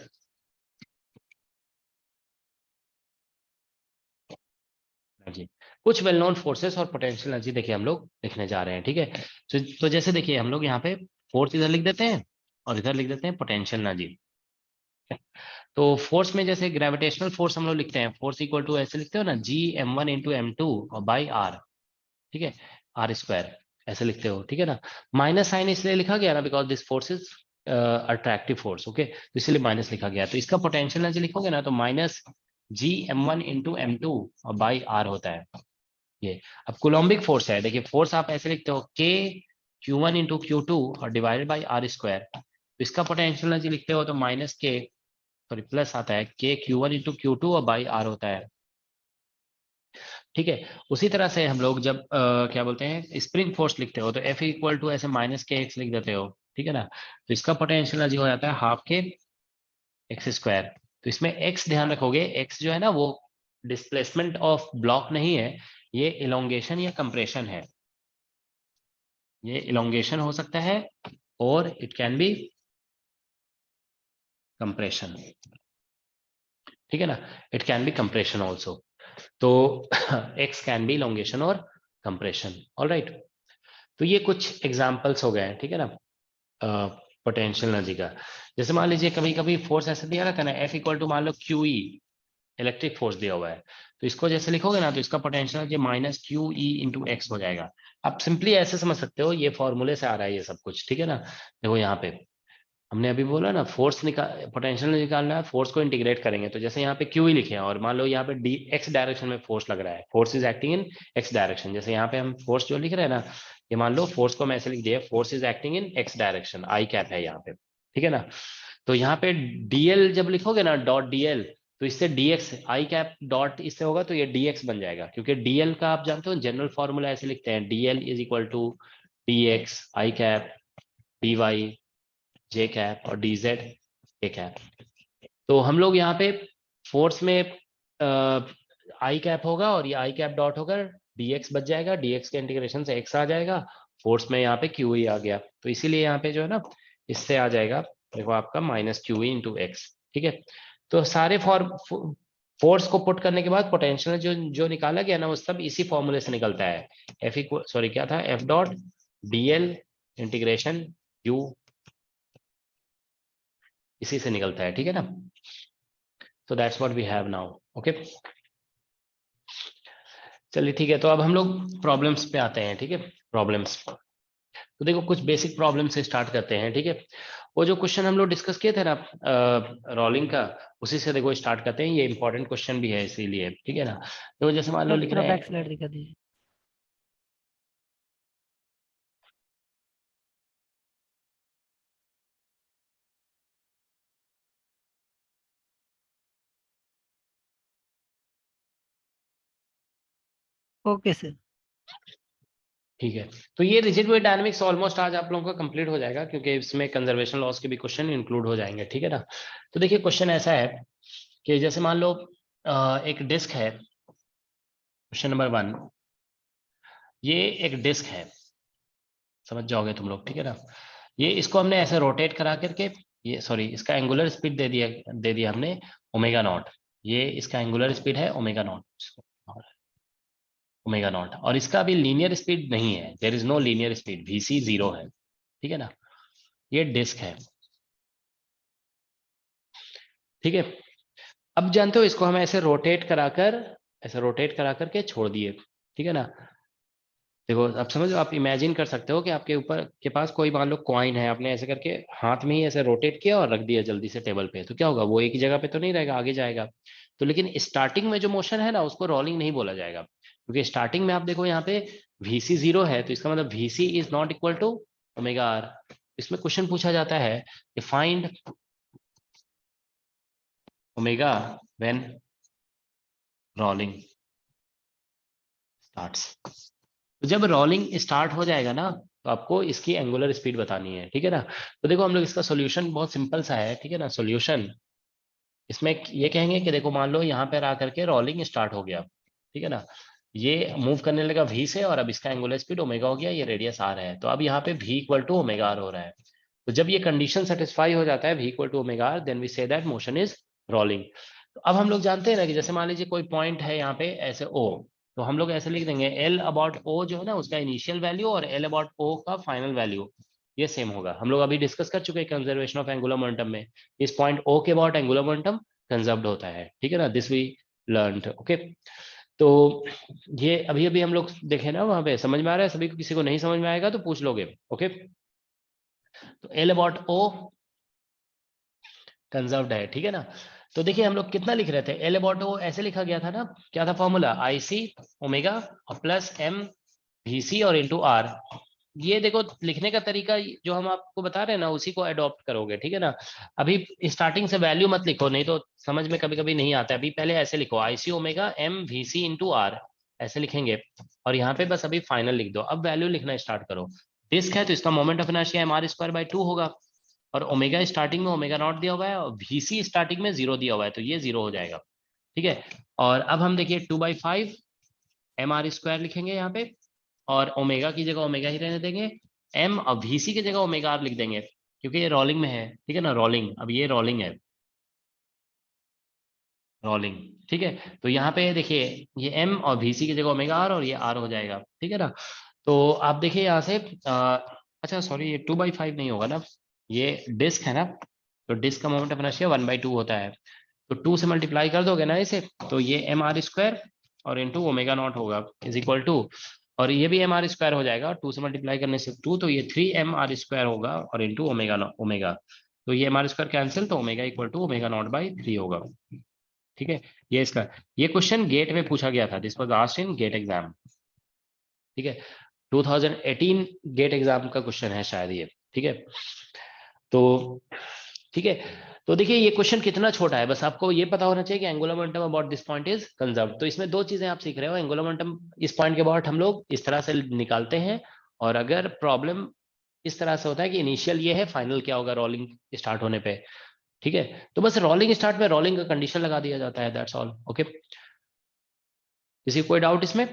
energy, कुछ वेल नोन फोर्सेस और पोटेंशियल एनर्जी देखिए हम लोग लिखने जा रहे हैं। ठीक है, तो जैसे देखिए हम लोग यहाँ पे फोर्स इधर लिख देते हैं और इधर लिख देते हैं पोटेंशियल एनर्जी। तो फोर्स में जैसे ग्रेविटेशनल फोर्स हम लोग लिखते हैं, फोर्स इक्वल टू ऐसे लिखते हो ना, G m1 इंटू M2 और बाई आर, ठीक है, आर स्क्वायर ऐसे लिखते हो। ठीक है ना, माइनस साइन इसलिए लिखा गया ना because this force is attractive force, okay, तो इसलिए माइनस लिखा गया। तो इसका पोटेंशियल एनर्जी लिखोगे ना तो minus G m1 into M2 और बाई आर होता है ये। अब कोलम्बिक फोर्स है, देखिए फोर्स आप ऐसे लिखते हो K Q1 इंटू Q2 और डिवाइडेड बाई आर स्क्वायर, तो इसका पोटेंशियल एनर्जी लिखते हो तो माइनस के, सॉरी प्लस आता है, K Q1 इंटू Q2 और बाई आर होता है। ठीक है, उसी तरह से हम लोग जब क्या बोलते हैं स्प्रिंग फोर्स लिखते हो तो F इक्वल टू ऐसे माइनस के एक्स लिख देते हो, ठीक है ना, तो इसका पोटेंशियल एनर्जी हो जाता है हाफ के एक्स स्क्वायर। तो इसमें x ध्यान रखोगे, x जो है ना वो डिस्प्लेसमेंट ऑफ ब्लॉक नहीं है, ये इलोंगेशन या कंप्रेशन है। ये इलोंगेशन हो सकता है और इट कैन बी कंप्रेशन, ठीक है ना, it can be compression also. तो x कैन बी इलोंगेशन और कंप्रेशन, ऑलराइट। तो ये कुछ एग्जांपल्स हो गए, ठीक है ना, पोटेंशियल एनर्जी का। जैसे मान लीजिए कभी कभी फोर्स ऐसे दिया रहता है ना, F इक्वल टू मान लो QE, इलेक्ट्रिक फोर्स दिया हुआ है, तो इसको जैसे लिखोगे ना तो इसका potential energy minus QE into x हो जाएगा। आप सिंपली ऐसे समझ सकते हो, ये फॉर्मूले से आ रहा है ये सब कुछ, ठीक है ना। देखो यहाँ पे हमने अभी बोला ना फोर्स पोटेंशियल निकालना है, फोर्स को इंटीग्रेट करेंगे। तो जैसे यहाँ पे क्यू ही लिखे हैं और मान लो यहाँ पे डी एक्स डायरेक्शन में फोर्स लग रहा है, force is acting in x direction. जैसे यहाँ पे हम फोर्स जो लिख रहे हैं ना, ये मान लो फोर्स को हम ऐसे लिख दिए, force is acting in x direction, I cap है यहाँ पे, ठीक है ना। तो यहाँ पे डीएल जब लिखोगे ना, डॉट डीएल, तो इससे डीएक्स आई कैप डॉट इससे होगा तो ये डीएक्स बन जाएगा, क्योंकि डीएल का आप जानते हो जनरल फॉर्मूला ऐसे लिखते हैं, dl is equal to dx i cap d y j cap और डी जेड ए कैप। तो हम लोग यहाँ पे फोर्स में आई कैप होगा और ये आई कैप डॉट होगा, डीएक्स बच जाएगा, डीएक्स के इंटीग्रेशन से एक्स आ जाएगा, फोर्स में यहाँ पे क्यू ही आ गया, तो इसीलिए यहाँ पे जो है ना इससे आ जाएगा देखो आपका minus Q E into x, ठीक है। तो सारे फोर्स को पुट करने के बाद पोटेंशियल जो निकाला गया ना वो सब इसी फॉर्मूले से निकलता है, एफ इक्वल सॉरी क्या था, F dot dl integration u, इसी से निकलता है, ठीक है ना। तो that's what we have now, okay. चलिए ठीक है, तो अब हम लोग प्रॉब्लम्स पे आते हैं, ठीक है। प्रॉब्लम्स तो देखो कुछ बेसिक प्रॉब्लम से स्टार्ट करते हैं, ठीक है। वो जो क्वेश्चन हम लोग डिस्कस किए थे ना रोलिंग का, उसी से देखो स्टार्ट करते हैं, ये इंपॉर्टेंट क्वेश्चन भी है इसीलिए, ठीक है ना। तो जैसे मान लो लिख रहे हैं, स्लाइड दिखा दीजिए। Okay sir. ठीक है। तो ये रिजिड वेट डायनामिक्स ऑलमोस्ट आज आप लोगों का कंप्लीट हो जाएगा, क्योंकि इसमें कंजर्वेशन लॉस के भी क्वेश्चन इंक्लूड हो जाएंगे, ठीक है ना। तो देखिए क्वेश्चन ऐसा है कि जैसे मान लो एक डिस्क है, क्वेश्चन नंबर 1, ये एक डिस्क है, समझ जाओगे तुम लोग, ठीक है ना। ये इसको हमने ऐसे रोटेट करा करके, ये सॉरी इसका एंगुलर स्पीड दे दिया हमने ओमेगा नॉट, ये इसका एंगुलर स्पीड है ओमेगा नॉट, ओमेगा नॉट, और इसका अभी लीनियर स्पीड नहीं है, there is no linear speed, VC 0 है, ठीक है ना। ये डिस्क है, ठीक है। अब जानते हो इसको हम ऐसे रोटेट करा करके छोड़ दिए, ठीक है ना। देखो अब समझो, आप इमेजिन कर सकते हो कि आपके ऊपर के पास कोई मान लो कॉइन है, आपने ऐसे करके हाथ में ही ऐसे रोटेट किया और रख दिया जल्दी से टेबल पे, तो क्या होगा, वो एक ही जगह पे तो नहीं रहेगा, आगे जाएगा। तो लेकिन स्टार्टिंग में जो मोशन है ना उसको रोलिंग नहीं बोला जाएगा, क्योंकि स्टार्टिंग में आप देखो यहाँ पे VC 0 है, तो इसका मतलब VC is not equal to omega R. इसमें क्वेश्चन पूछा जाता है कि find omega when rolling starts. तो जब रोलिंग स्टार्ट हो जाएगा ना, तो आपको इसकी एंगुलर स्पीड बतानी है, ठीक है ना। तो देखो हम लोग इसका सॉल्यूशन बहुत सिंपल सा है, ठीक है ना। सॉल्यूशन इसमें ये कहेंगे कि देखो मान लो यहाँ पर आकर के रोलिंग स्टार्ट हो गया, ठीक है ना, ये मूव करने लगा V से, और अब इसका एंगुलर स्पीड ओमेगा हो गया, ये रेडियस R है, तो अब यहाँ पे V equal to omega R हो रहा है। तो जब ये कंडीशन सेटिस्फाई हो जाता है V equal to omega R, then we say that motion is rolling. तो अब हम लोग जानते हैं ना कि जैसे मान लीजिए कोई पॉइंट है यहाँ पे ऐसे O, तो हम लोग ऐसे लिख देंगे L अबाउट O जो है ना उसका इनिशियल वैल्यू और L अबाउट O का फाइनल वैल्यू ये सेम होगा। हम लोग अभी डिस्कस कर चुके हैं कंजर्वेशन ऑफ एंगुलर मोमेंटम में, इस पॉइंट O के अबाउट एंगुलर मोमेंटम कंजर्व्ड होता है, ठीक है ना, दिस वी लर्नड, ओके। तो ये अभी अभी हम लोग देखे ना, वहां पे समझ में आ रहा है सभी को, किसी को नहीं समझ में आएगा तो पूछ लोगे, ओके। तो L अबाउट O कंजर्व्ड है, ठीक है ना। तो देखिए हम लोग कितना लिख रहे थे, L अबाउट O ऐसे लिखा गया था ना, क्या था फॉर्मूला, IC ओमेगा और प्लस M VC और इंटू R। ये देखो लिखने का तरीका जो हम आपको बता रहे हैं ना उसी को अडॉप्ट करोगे, ठीक है ना। अभी स्टार्टिंग से वैल्यू मत लिखो, नहीं तो समझ में कभी कभी नहीं आता। अभी पहले ऐसे लिखो IC omega M VC into R, ऐसे लिखेंगे, और यहाँ पे बस अभी फाइनल लिख दो। अब वैल्यू लिखना स्टार्ट करो। डिस्क है तो इसका मोमेंट ऑफ इनर्शिया mr²/2 होगा, और ओमेगा स्टार्टिंग में ओमेगा नॉट दिया हुआ है और VC स्टार्टिंग में 0 दिया हुआ है, तो ये 0 हो जाएगा, ठीक है। और अब हम देखिए 2/5 mr² लिखेंगे यहाँ पे, और ओमेगा की जगह ओमेगा ही रहने देंगे, M और VC की जगह ओमेगा R लिख देंगे, क्योंकि ये रोलिंग में है, ठीक है ना, रोलिंग, अब ये रोलिंग है, रोलिंग, ठीक है। तो यहाँ पे देखिए ये M और VC की जगह ओमेगा R और ये R हो जाएगा, ठीक है ना। तो आप देखिए यहाँ से अच्छा सॉरी ये 2/5 नहीं होगा ना, ये डिस्क है ना, तो डिस्क का मोमेंट ऑफ इनर्शिया 1/2 होता है, तो 2 से मल्टीप्लाई कर दोगे ना इसे, तो ये mr² और इंटू ओमेगा नॉट होगा इज इक्वल टू, और ये भी mr² हो जाएगा, 2 से मल्टीप्लाई करने से 2, तो ये 3mr² होगा और इंटू ओमेगा ओमेगा, तो ये mr स्क्वायर कैंसिल, तो omega equal to omega naught by 3 होगा। ठीक है, ये इसका, ये क्वेश्चन गेट में पूछा गया था, this was asked in GATE exam. ठीक है, 2018 गेट एग्जाम का क्वेश्चन है शायद ये। ठीक है, तो ठीक है, तो देखिए ये क्वेश्चन कितना छोटा है, बस आपको ये पता होना चाहिए कि angular momentum about this point is conserved. तो इसमें दो चीजें आप सीख रहे हो, एंगुलर मोमेंटम इस पॉइंट के अबाउट हम लोग इस तरह से निकालते हैं, और अगर प्रॉब्लम इस तरह से होता है कि इनिशियल ये है, फाइनल क्या होगा रोलिंग स्टार्ट होने पे। ठीक है, तो बस रोलिंग स्टार्ट में रोलिंग का कंडीशन लगा दिया जाता है, दैट्स ऑल। ओके, किसी कोई डाउट इसमें?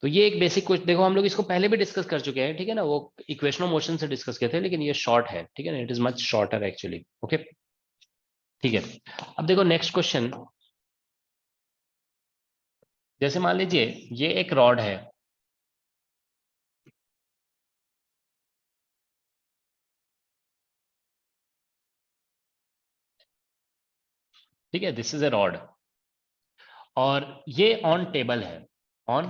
तो ये एक बेसिक क्वेश्चन, देखो हम लोग इसको पहले भी डिस्कस कर चुके हैं, ठीक है ना, वो इक्वेशन ऑफ मोशन से डिस्कस किए थे, लेकिन ये शॉर्ट है, ठीक है ना, it is much shorter actually. Okay, ठीक है, अब देखो नेक्स्ट क्वेश्चन, जैसे मान लीजिए ये एक रॉड है, ठीक है, दिस इज ए रॉड, और ये ऑन टेबल है, ऑन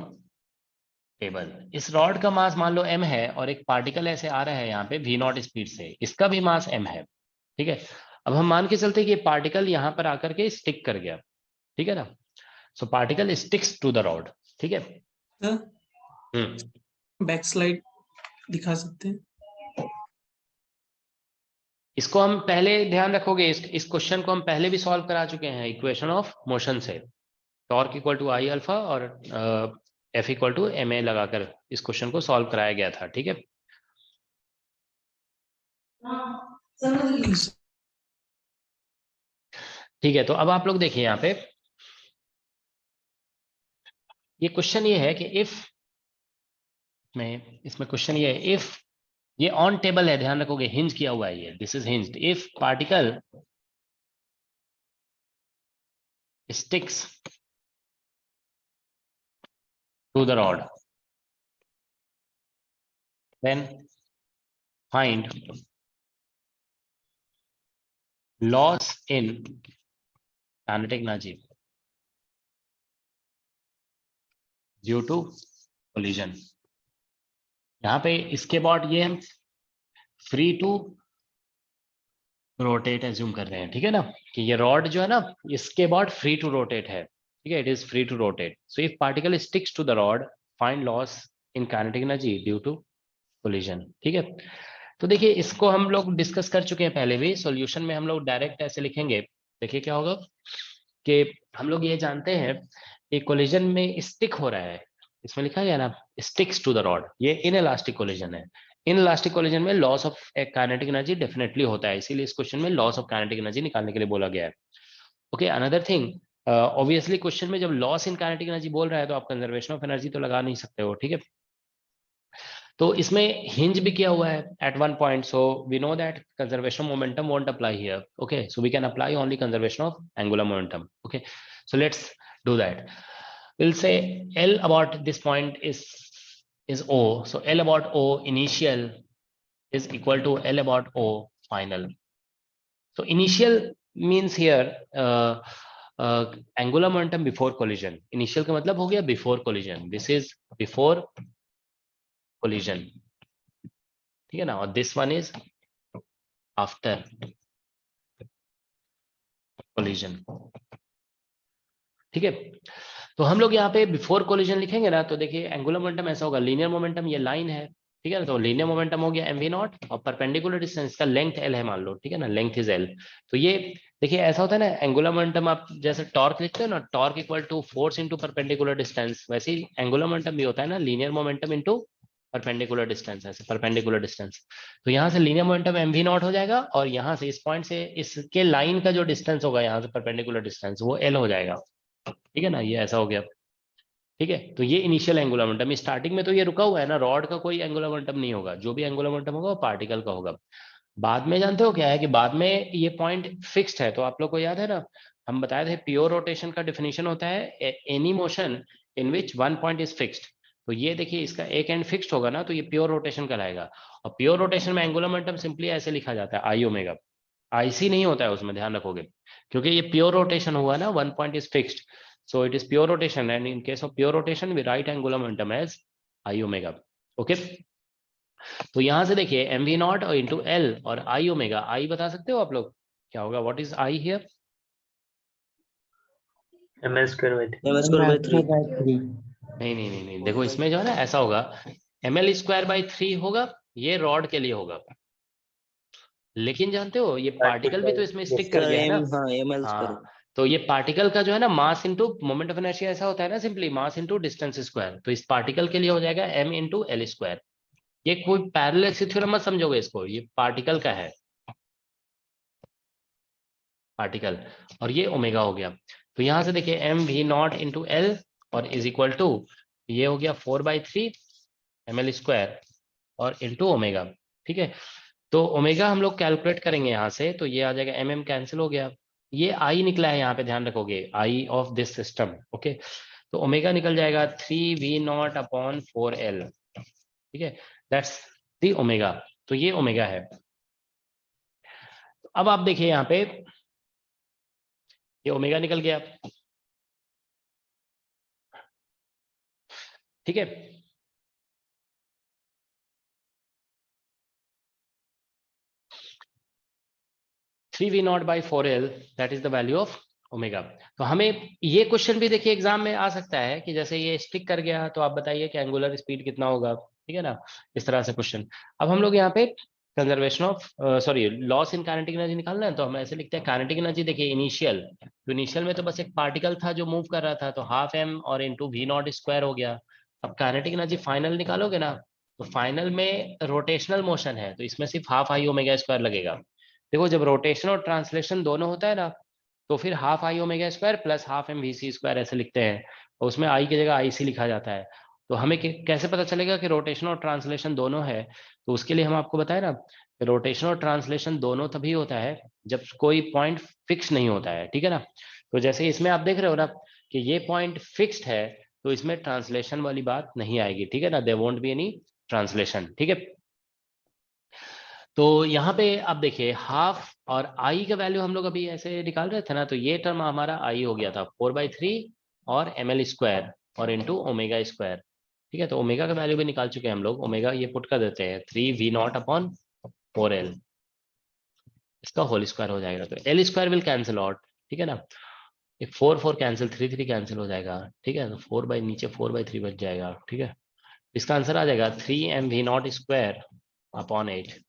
टेबल। इस रॉड का मास मान लो m है, और एक पार्टिकल ऐसे आ रहा है यहाँ पे v0 स्पीड से, इसका भी मास m है। ठीक है, अब हम मान के चलते कि ये पार्टिकल यहाँ पर आकर के स्टिक कर गया, ठीक है ना, so particle sticks to the rod. ठीक है, बैक स्लाइड दिखा सकते हैं? इसको हम पहले ध्यान रखोगे, इस क्वेश्चन को हम पहले भी सॉल्व करा चुके हैं इक्वेशन ऑफ मोशन से, torque equal to I alpha और F equal to M A लगाकर इस क्वेश्चन को सॉल्व कराया गया था। ठीक है, ठीक है, तो अब आप लोग देखिए यहाँ पे ये क्वेश्चन ये है कि इफ में, इसमें क्वेश्चन ये है, इफ ये ऑन टेबल है, ध्यान रखोगे, हिंज किया हुआ है ये, this is hinged, if particle sticks to the rod then find loss in kinetic energy due to collision। यहाँ पे इसके बाद ये हम फ्री टू रोटेट एज्यूम कर रहे हैं, ठीक है ना, कि ये रॉड जो है ना, इसके बाद फ्री टू रोटेट है, ठीक है, it is free to rotate. So if particle sticks to the rod, find loss in kinetic energy due to collision. ठीक है, तो देखिए इसको हम लोग डिस्कस कर चुके हैं पहले भी, सॉल्यूशन में हम लोग डायरेक्ट ऐसे लिखेंगे। देखिए क्या होगा कि हम लोग ये जानते हैं कि कोलिजन में स्टिक हो रहा है, इसमें लिखा गया ना स्टिक्स टू द रॉड, ये इनइलास्टिक कोलिजन है। इनइलास्टिक कोलिजन में loss of kinetic energy definitely होता है, इसीलिए इस क्वेश्चन में लॉस ऑफ काइनेटिक एनर्जी निकालने के लिए बोला गया है। Okay, another thing, obviously question में जब लॉस इन काइनेटिक एनर्जी बोल रहा है तो आप कंजर्वेशन ऑफ एनर्जी तो लगा नहीं सकते हो, ठीक है। तो इसमें हिंज भी किया हुआ है at one point, so we know that conservation of momentum won't apply here. Okay, so we can apply only conservation of angular momentum. Okay, so let's do that. We'll say L about this point is O. So L about O initial is equal to L about O final. So initial means here angular momentum before collision. Initial का मतलब हो गया before collision. This is before collision. ठीक है ना, और this one is after collision. ठीक है, तो हम लोग यहाँ पे बिफोर कोलिजन लिखेंगे ना, तो देखिए एंगुलर मोमेंटम ऐसा होगा, लीनियर मोमेंटम ये लाइन है, ठीक है ना, तो लीनियर मोमेंटम हो गया mv0 और परपेंडिकुलर डिस्टेंस का लेंथ l है मान लो, ठीक है ना, लेंथ इज l। तो ये देखिए ऐसा होता है ना, एंगुलर मोमेंटम आप जैसे टॉर्क लिखते हो ना, torque equal to force into perpendicular distance, वैसे ही एंगुलर मोमेंटम भी होता है ना, linear momentum into perpendicular distance, ऐसे परपेंडिकुलर डिस्टेंस। तो यहाँ से लीनियर मोमेंटम mv0 हो जाएगा, और यहाँ से इस पॉइंट से इसके लाइन का जो डिस्टेंस होगा यहाँ से परपेंडिकुलर डिस्टेंस, वो l हो जाएगा, ठीक है ना, ये ऐसा हो गया। ठीक है, तो ये इनिशियल एंगुलर मोमेंटम, स्टार्टिंग में तो ये रुका हुआ है ना, रॉड का कोई एंगुलर मोमेंटम नहीं होगा, जो भी एंगुलर मोमेंटम होगा वो पार्टिकल का होगा। बाद में जानते हो क्या है कि बाद में ये पॉइंट फिक्स्ड है, तो आप लोग को याद है ना, हम बताए थे प्योर रोटेशन का डेफिनेशन होता है any motion in which one point is fixed. तो ये देखिए इसका एक एंड फिक्स्ड होगा ना, तो ये प्योर रोटेशन कहलाएगा। और प्योर रोटेशन में एंगुलर मोमेंटम सिंपली ऐसे लिखा जाता है आई ओमेगा, आईसी नहीं होता है उसमें, ध्यान रखोगे, क्योंकि ये प्योर रोटेशन हुआ ना, one point is fixed, so it is pure rotation, and in case of pure rotation we write angular momentum as I omega. Okay, तो यहां से देखिए एम वी नॉट और इंटू एल और आई ओमेगा। आई बता सकते हो आप लोग क्या होगा? What is I here? M square by three. M square by 3। नहीं, देखो इसमें जो है ना ऐसा होगा, एम एल स्क्वायर बाई 3 होगा, ये रॉड के लिए होगा। लेकिन जानते हो ये पार्टिकल भी तो इसमें स्टिक कर सर गया है एम, ना। हाँ एम एल स्क्वायर। हाँ, तो ये पार्टिकल का जो है ना mass into moment of inertia ऐसा होता है ना, simply mass into distance square. तो इस पार्टिकल के लिए हो जाएगा एम इंटू एल स्क्वायर। ये कोई पैरेलल थ्योरम मत समझोगे इसको, ये पार्टिकल का है, पार्टिकल। और ये ओमेगा हो गया। तो यहां से देखिए m v naught into L और इज इक्वल टू, ये हो गया 4/3 एम एल स्क्वायर और इंटू ओमेगा। ठीक है, तो ओमेगा हम लोग कैलकुलेट करेंगे यहाँ से, तो ये आ जाएगा एम एम कैंसिल हो गया। ये आई निकला है यहाँ पे, ध्यान रखोगे आई ऑफ दिस सिस्टम। ओके, तो ओमेगा निकल जाएगा 3v0/4l। ठीक है, दैट्स दी ओमेगा। तो ये ओमेगा है। तो अब आप देखिए यहाँ पे ये ओमेगा निकल गया। ठीक है, three v naught by 4l, that is the value of omega. तो हमें ये क्वेश्चन भी देखिए एग्जाम में आ सकता है कि जैसे ये स्टिक कर गया तो आप बताइए कि एंगुलर स्पीड कितना होगा। ठीक है ना, इस तरह से क्वेश्चन। अब हम लोग यहाँ पे conservation of sorry loss in kinetic energy निकालना है, तो हम ऐसे लिखते हैं काइनेटिक एनर्जी। देखिए इनिशियल, तो इनिशियल में तो बस एक पार्टिकल था जो मूव कर रहा था, तो हाफ एम और इंटू वी नॉट स्क्वायर हो गया। अब काइनेटिक एनर्जी फाइनल निकालोगे ना, तो फाइनल में रोटेशनल मोशन है, तो इसमें सिर्फ हाफ आई ओमेगा स्क्वायर लगेगा। देखो जब रोटेशन और ट्रांसलेशन दोनों होता है ना, तो फिर half I omega square plus half m v c square ऐसे लिखते हैं, और उसमें आई की जगह आई सी लिखा जाता है। तो हमें कैसे पता चलेगा कि रोटेशन और ट्रांसलेशन दोनों है? तो उसके लिए हम आपको बताए ना, रोटेशन और ट्रांसलेशन दोनों तभी होता है जब कोई पॉइंट फिक्स नहीं होता है। ठीक है ना, तो जैसे इसमें आप देख रहे हो ना कि ये पॉइंट फिक्स्ड है, तो इसमें ट्रांसलेशन वाली बात नहीं आएगी। ठीक है ना, there won't be any translation. ठीक है, तो यहाँ पे आप देखिए हाफ और आई का वैल्यू हम लोग अभी ऐसे निकाल रहे थे ना, तो ये टर्म हमारा आई हो गया था 4/3 और एम एल स्क्वायर और इंटू ओमेगा स्क्वायर। ठीक है, तो ओमेगा का वैल्यू भी निकाल चुके हैं हम लोग। ओमेगा ये पुट कर देते हैं 3v0/4l, इसका होल स्क्वायर हो जाएगा, तो L square will cancel out. ठीक है ना, एक 4 कैंसिल, 3 कैंसिल हो जाएगा। ठीक है, तो 4/3 बच जाएगा। ठीक है, इसका आंसर आ जाएगा 3mv0 स्क्वायर/8।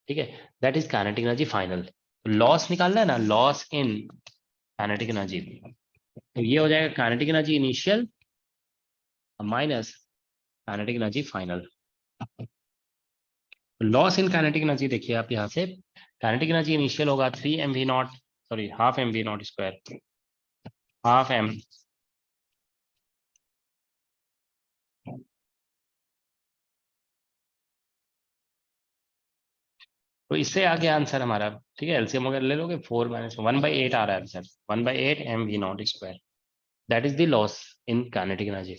ठीक है, that is kinetic energy final. Loss निकालना है ना, लॉस इन काइनेटिक एनर्जी, तो ये हो जाएगा kinetic energy initial minus kinetic energy final. Loss in kinetic energy देखिए आप यहाँ से, काइनेटिक एनर्जी इनिशियल होगा 3mv0 sorry half m v naught square, half m तो इससे आगे आंसर हमारा। ठीक है, एलसीएम अगर ले लोगे 4 - 1/8 आ रहा है answer, 1/8 mv0 square, that is the loss in kinetic energy.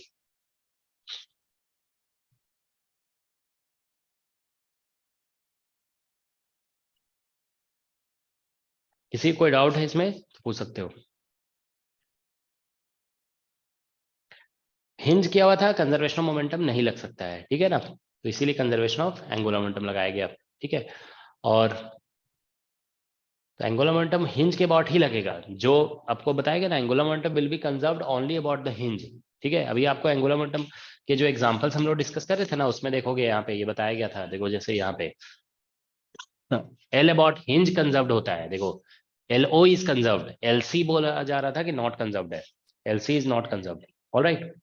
किसी कोई डाउट है इसमें तो पूछ सकते हो। हिंज किया हुआ था, कंजर्वेशन ऑफ मोमेंटम नहीं लग सकता है। ठीक है ना, तो इसीलिए कंजर्वेशन ऑफ एंगुलर मोमेंटम लगाया गया। ठीक है, और तो एंगुलर मोमेंटम हिंज के अबाउट ही लगेगा, जो आपको बताएगा ना angular momentum will be conserved only about the hinge. ठीक है, अभी आपको एंगुलर मोमेंटम के जो एग्जांपल्स हम लोग डिस्कस कर रहे थे ना, उसमें देखोगे यहाँ पे ये बताया गया था। देखो जैसे यहाँ पे एल अबाउट हिंज कंजर्व्ड होता है, देखो L O is conserved, L C बोला जा रहा था कि नॉट कंजर्व्ड है, L C is not conserved. Alright,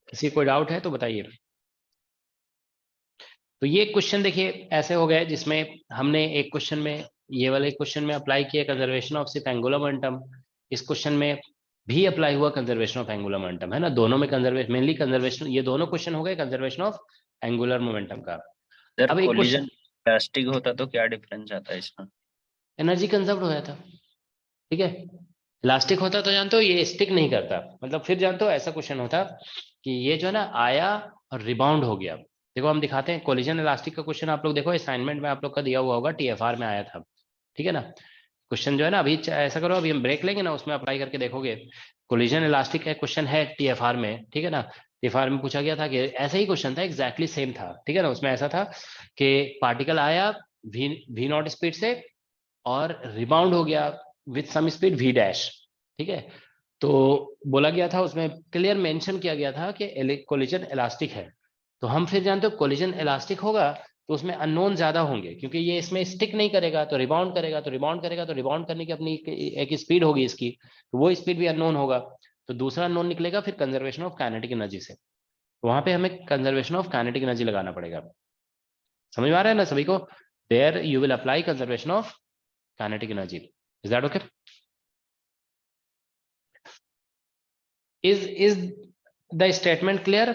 किसी कोई डाउट है तो बताइए। तो ये क्वेश्चन देखिए ऐसे हो गए जिसमें हमने एक क्वेश्चन में, ये वाले क्वेश्चन में अप्लाई किया कंजर्वेशन ऑफ सिर्फ एंगुलर मोमेंटम, इस क्वेश्चन में भी अप्लाई हुआ कंजर्वेशन ऑफ एंगुलर मोमेंटम, है ना। दोनों में कंजर्वेशन, मेनली कंजर्वेशन, ये दोनों क्वेश्चन हो गए कंजर्वेशन ऑफ एंगुलर मोमेंटम का। सर अब एक कोलिजन क्वेश्चन, प्लास्टिक होता तो क्या डिफरेंस आता है इसमें? एनर्जी कंजर्व हो जाता। ठीक है, इलास्टिक होता तो जानते हो ये स्टिक नहीं करता, मतलब फिर जानते हो ऐसा क्वेश्चन होता कि ये जो है ना आया और रिबाउंड हो गया। देखो हम दिखाते हैं कोलिजन इलास्टिक का क्वेश्चन, आप लोग देखो असाइनमेंट में आप लोग का दिया हुआ होगा, टीएफआर में आया था। ठीक है ना, क्वेश्चन जो है ना, अभी ऐसा करो, अभी हम ब्रेक लेंगे ना, उसमें अप्लाई करके देखोगे। कोलिजन इलास्टिक का क्वेश्चन है टीएफआर में, ठीक है ना। टीएफआर में पूछा गया था कि ऐसा ही क्वेश्चन था, एग्जैक्टली सेम था, ठीक है ना। उसमें ऐसा था कि पार्टिकल आया वी नॉट स्पीड से और रिबाउंड हो गया with some speed v dash, ठीक है। तो बोला गया था, उसमें क्लियर मेंशन किया गया था कि कोलिजन इलास्टिक है। तो हम फिर जानते हो कोलिजन इलास्टिक होगा तो उसमें अननोन ज्यादा होंगे, क्योंकि ये इसमें स्टिक नहीं करेगा तो रिबाउंड करेगा, तो रिबाउंड करेगा तो रिबाउंड करने की अपनी एक स्पीड होगी इसकी, तो वो स्पीड भी अननोन होगा। तो दूसरा अननोन निकलेगा फिर कंजर्वेशन ऑफ काइनेटिक एनर्जी से, तो वहां पे हमें कंजर्वेशन ऑफ काइनेटिक एनर्जी लगाना पड़ेगा। समझ में आ रहा है ना सभी को? There you will apply conservation of kinetic energy. Is that okay? Is the statement clear?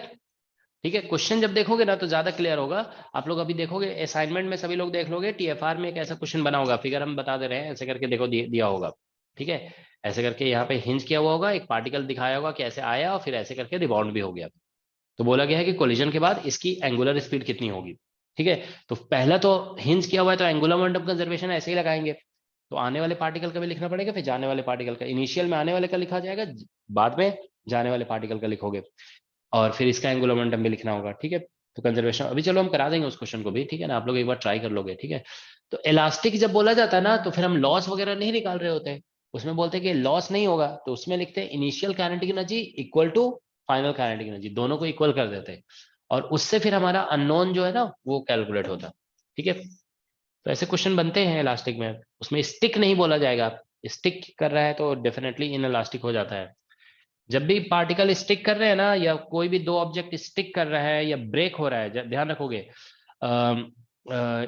ठीक है, क्वेश्चन जब देखोगे ना तो ज्यादा क्लियर होगा। आप लोग अभी देखोगे असाइनमेंट में, सभी लोग देख लोगे, टीएफआर में एक ऐसा क्वेश्चन बना होगा, फिगर हम बता दे रहे हैं, ऐसे करके देखो दिया होगा, ठीक है। ऐसे करके यहाँ पे हिंज किया हुआ होगा, एक पार्टिकल दिखाया होगा कि ऐसे आया और फिर ऐसे करके रिबाउंड भी हो गया। तो बोला गया है कि कोलिजन के बाद इसकी एंगुलर स्पीड कितनी होगी, ठीक है। तो पहला तो हिंज किया हुआ है तो एंगुलर मोमेंटम कंजर्वेशन ऐसे ही लगाएंगे। तो आने वाले पार्टिकल का भी लिखना पड़ेगा, फिर जाने वाले पार्टिकल का, इनिशियल में आने वाले का लिखा जाएगा, बाद में जाने वाले पार्टिकल का लिखोगे, और फिर इसका एंगुलर मोमेंटम भी लिखना होगा, ठीक है। तो कंजर्वेशन अभी चलो हम करा देंगे उस क्वेश्चन को भी, ठीक है ना। आप लोग एक बार ट्राई कर लोगे, ठीक है। तो इलास्टिक जब बोला जाता है ना तो फिर हम लॉस वगैरह नहीं निकाल रहे होते हैं, उसमें बोलते हैं कि लॉस नहीं होगा, तो उसमें लिखते हैं initial kinetic energy equal to final kinetic energy, दोनों को इक्वल कर देते हैं, और उससे फिर हमारा अननोन जो है ना वो कैलकुलेट होता है, ठीक है। तो ऐसे क्वेश्चन बनते हैं इलास्टिक में, उसमें स्टिक नहीं बोला जाएगा, स्टिक कर रहा है तो डेफिनेटली इन इलास्टिक हो जाता है। जब भी पार्टिकल स्टिक कर रहे हैं ना, या कोई भी दो ऑब्जेक्ट स्टिक कर रहा है या ब्रेक हो रहा है, ध्यान रखोगे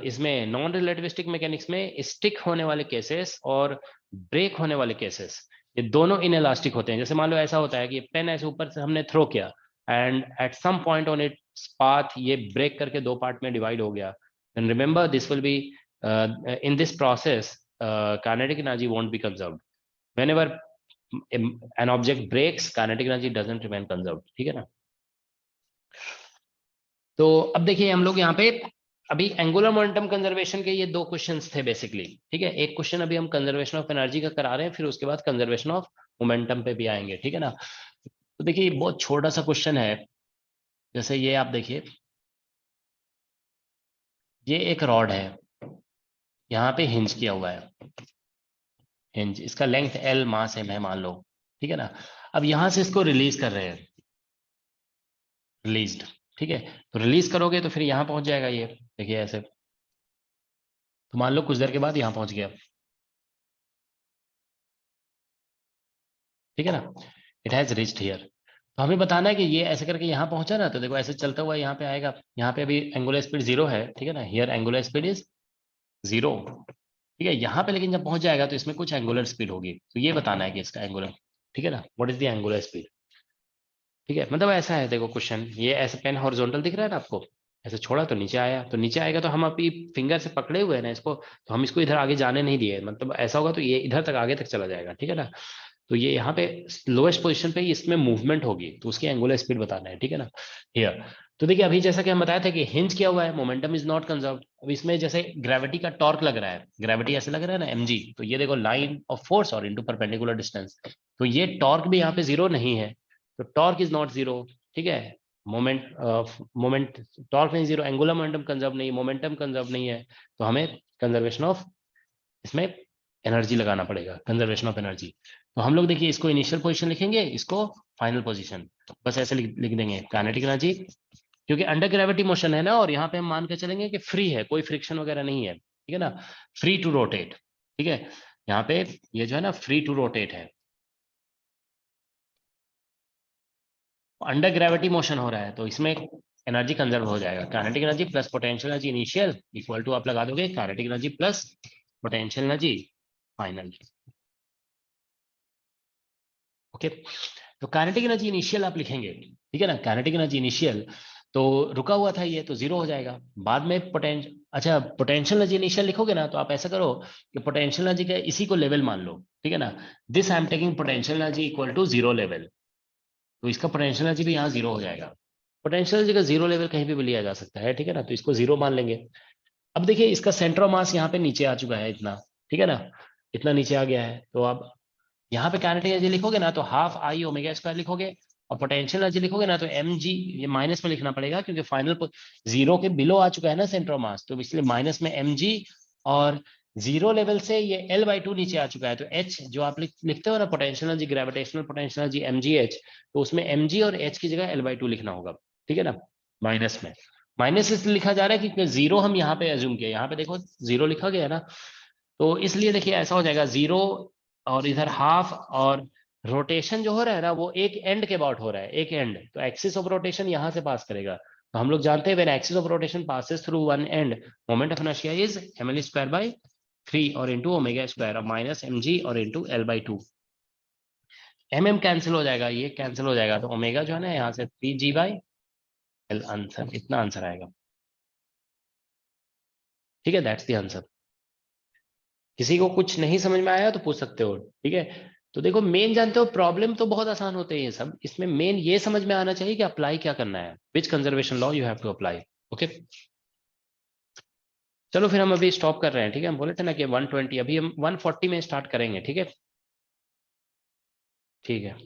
इसमें नॉन रिलेटिविस्टिक मैकेनिक्स में स्टिक होने वाले केसेस और ब्रेक होने वाले केसेस, ये दोनों इनइलास्टिक होते हैं। जैसे मान लो ऐसा होता है कि पेन ऐसे ऊपर से हमने थ्रो किया and at some point on its path ये ब्रेक करके दो पार्ट में डिवाइड हो गया, and remember this will be in this process kinetic energy won't be conserved whenever an object breaks, kinetic energy doesn't remain conserved, ठीक है ना। तो अब देखिए हम लोग यहाँ पे अभी एंगुलर मोमेंटम कंजर्वेशन के ये दो क्वेश्चंस थे बेसिकली, ठीक है। एक क्वेश्चन अभी हम कंजर्वेशन ऑफ एनर्जी का करा रहे हैं, फिर उसके बाद कंजर्वेशन ऑफ मोमेंटम पे भी आएंगे, ठीक है ना। तो देखिए बहुत छोटा सा क्वेश्चन है, जैसे ये आप देखिए, ये एक रॉड है, यहाँ पे हिंज किया हुआ है, हिंज, इसका लेंथ L, मास M है मान लो, ठीक है ना। अब यहां से इसको रिलीज कर रहे हैं, रिलीज्ड, ठीक है। तो रिलीज करोगे तो फिर यहां पहुंच जाएगा ये, देखिए ऐसे। तो मान लो कुछ देर के बाद यहां पहुंच गया, ठीक है ना, इट हैज रीच्ड हियर। तो हमें बताना है कि ये ऐसे करके यहाँ पहुंचा ना, तो देखो ऐसे चलता हुआ यहाँ पे आएगा, यहाँ पे अभी एंगुलर स्पीड 0 है, ठीक है ना, हियर एंगुलर स्पीड इज 0, ठीक है। यहाँ पे लेकिन जब पहुंच जाएगा तो इसमें कुछ एंगुलर स्पीड होगी, तो ये बताना है कि इसका एंगुलर, ठीक है ना, what is the angular speed, ठीक है। मतलब ऐसा है, देखो क्वेश्चन, ये ऐसे पेन हॉरिजॉन्टल दिख रहा है ना आपको, ऐसे छोड़ा तो नीचे आया, तो नीचे आएगा तो हम अभी फिंगर से पकड़े हुए हैं ना इसको, तो हम इसको इधर आगे जाने नहीं दिए, मतलब ऐसा होगा तो ये इधर तक आगे तक चला जाएगा, ठीक है ना। तो ये यहाँ पे लोएस्ट पोजीशन पे इसमें मूवमेंट होगी, तो उसकी एंगुलर स्पीड बताना है, ठीक है ना। हियर तो देखिए अभी जैसा कि हम बताए थे कि हिंज किया हुआ है, मोमेंटम इज नॉट कंजर्व्ड। अब इसमें जैसे ग्रेविटी का टॉर्क लग रहा है, ग्रेविटी ऐसे लग रहा है ना mg, तो ये देखो लाइन ऑफ फोर्स और इनटू परपेंडिकुलर डिस्टेंस, तो ये टॉर्क भी यहाँ पे 0 नहीं है, तो टॉर्क इज नॉट 0, ठीक है। मोमेंट टॉर्क नहीं 0, एंगुलर मोमेंटम कंजर्व नहीं, मोमेंटम कंजर्व नहीं है, तो हमें कंजर्वेशन ऑफ इसमें एनर्जी लगाना पड़ेगा, कंजर्वेशन ऑफ एनर्जी। तो हम लोग देखिए इसको इनिशियल पोजीशन लिखेंगे, इसको फाइनल पोजीशन, बस ऐसे लिख देंगे काइनेटिक एनर्जी, क्योंकि अंडर ग्रेविटी मोशन है ना, और यहाँ पे हम मान के चलेंगे कि फ्री है, कोई फ्रिक्शन वगैरह नहीं है, ठीक है ना, फ्री टू रोटेट, ठीक है। यहाँ पे ये जो है ना फ्री टू रोटेट है, अंडर ग्रेविटी मोशन हो रहा है, तो इसमें एनर्जी कंजर्व हो जाएगा, kinetic energy plus potential energy initial equal to आप लगा दोगे kinetic energy plus potential energy final, okay. तो काइनेटिक एनर्जी इनिशियल आप लिखेंगे, ठीक है ना, काइनेटिक एनर्जी इनिशियल, तो रुका हुआ था ये तो 0 हो जाएगा, बाद में पोटेंशियल, अच्छा पोटेंशियल एनर्जी इनिशियल लिखोगे ना, तो आप ऐसा करो कि पोटेंशियल एनर्जी का इसी को लेवल मान लो, ठीक है ना, this I am taking potential energy equal to 0 level, तो इसका पोटेंशियल एनर्जी भी यहाँ 0 हो जाएगा। पोटेंशियल एनर्जी का 0 लेवल कहीं भी लिया जा सकता है, ठीक है ना, तो इसको 0 मान लेंगे। अब देखिए इसका सेंटर ऑफ मास यहाँ पे नीचे आ चुका है इतना, ठीक है ना, इतना नीचे आ गया है। तो अब यहाँ पे काइनेटिक एनर्जी लिखोगे ना तो हाफ आई ओमेगा स्क्वायर लिखोगे, और पोटेंशियल एनर्जी लिखोगे ना तो mg, ये माइनस में लिखना पड़ेगा क्योंकि फाइनल जीरो के बिलो आ चुका है ना सेंटर ऑफ मास, तो इसलिए माइनस में mg, और जीरो लेवल से ये L/2 नीचे आ चुका है, तो h जो आप लिखते हो ना potential energy, gravitational potential energy mgh, तो उसमें mg और h की जगह L/2 लिखना होगा, ठीक है ना, माइनस में। माइनस इसलिए लिखा जा रहा है क्योंकि जीरो हम यहाँ पे एज्यूम किया, यहाँ पे देखो जीरो लिखा गया है ना, तो इसलिए देखिए ऐसा हो जाएगा जीरो, और इधर हाफ, और रोटेशन जो हो रहा है ना वो एक एंड के अबाउट हो रहा है, एक एंड, तो एक्सिस ऑफ रोटेशन यहाँ से पास करेगा। तो हम लोग जानते हैं when axis of rotation passes through one and, moment of inertia is ml square by 3 और इनटू ओमेगा स्क्वायर, और माइनस mg और इनटू L/2। mm कैंसिल हो जाएगा, ये कैंसिल हो जाएगा, तो ओमेगा जो है ना यहाँ से 3g/L, आंसर, इतना आंसर आएगा, ठीक है, दैट्स द आंसर। किसी को कुछ नहीं समझ में आया तो पूछ सकते हो, ठीक है। तो देखो मेन जानते हो, प्रॉब्लम तो बहुत आसान होते हैं ये सब, इसमें मेन ये समझ में आना चाहिए कि अप्लाई क्या करना है, which conservation law you have to apply. Okay, चलो फिर हम अभी स्टॉप कर रहे हैं, ठीक है। हम बोले थे ना कि 120, अभी हम 140 में स्टार्ट करेंगे, ठीक है, ठीक है।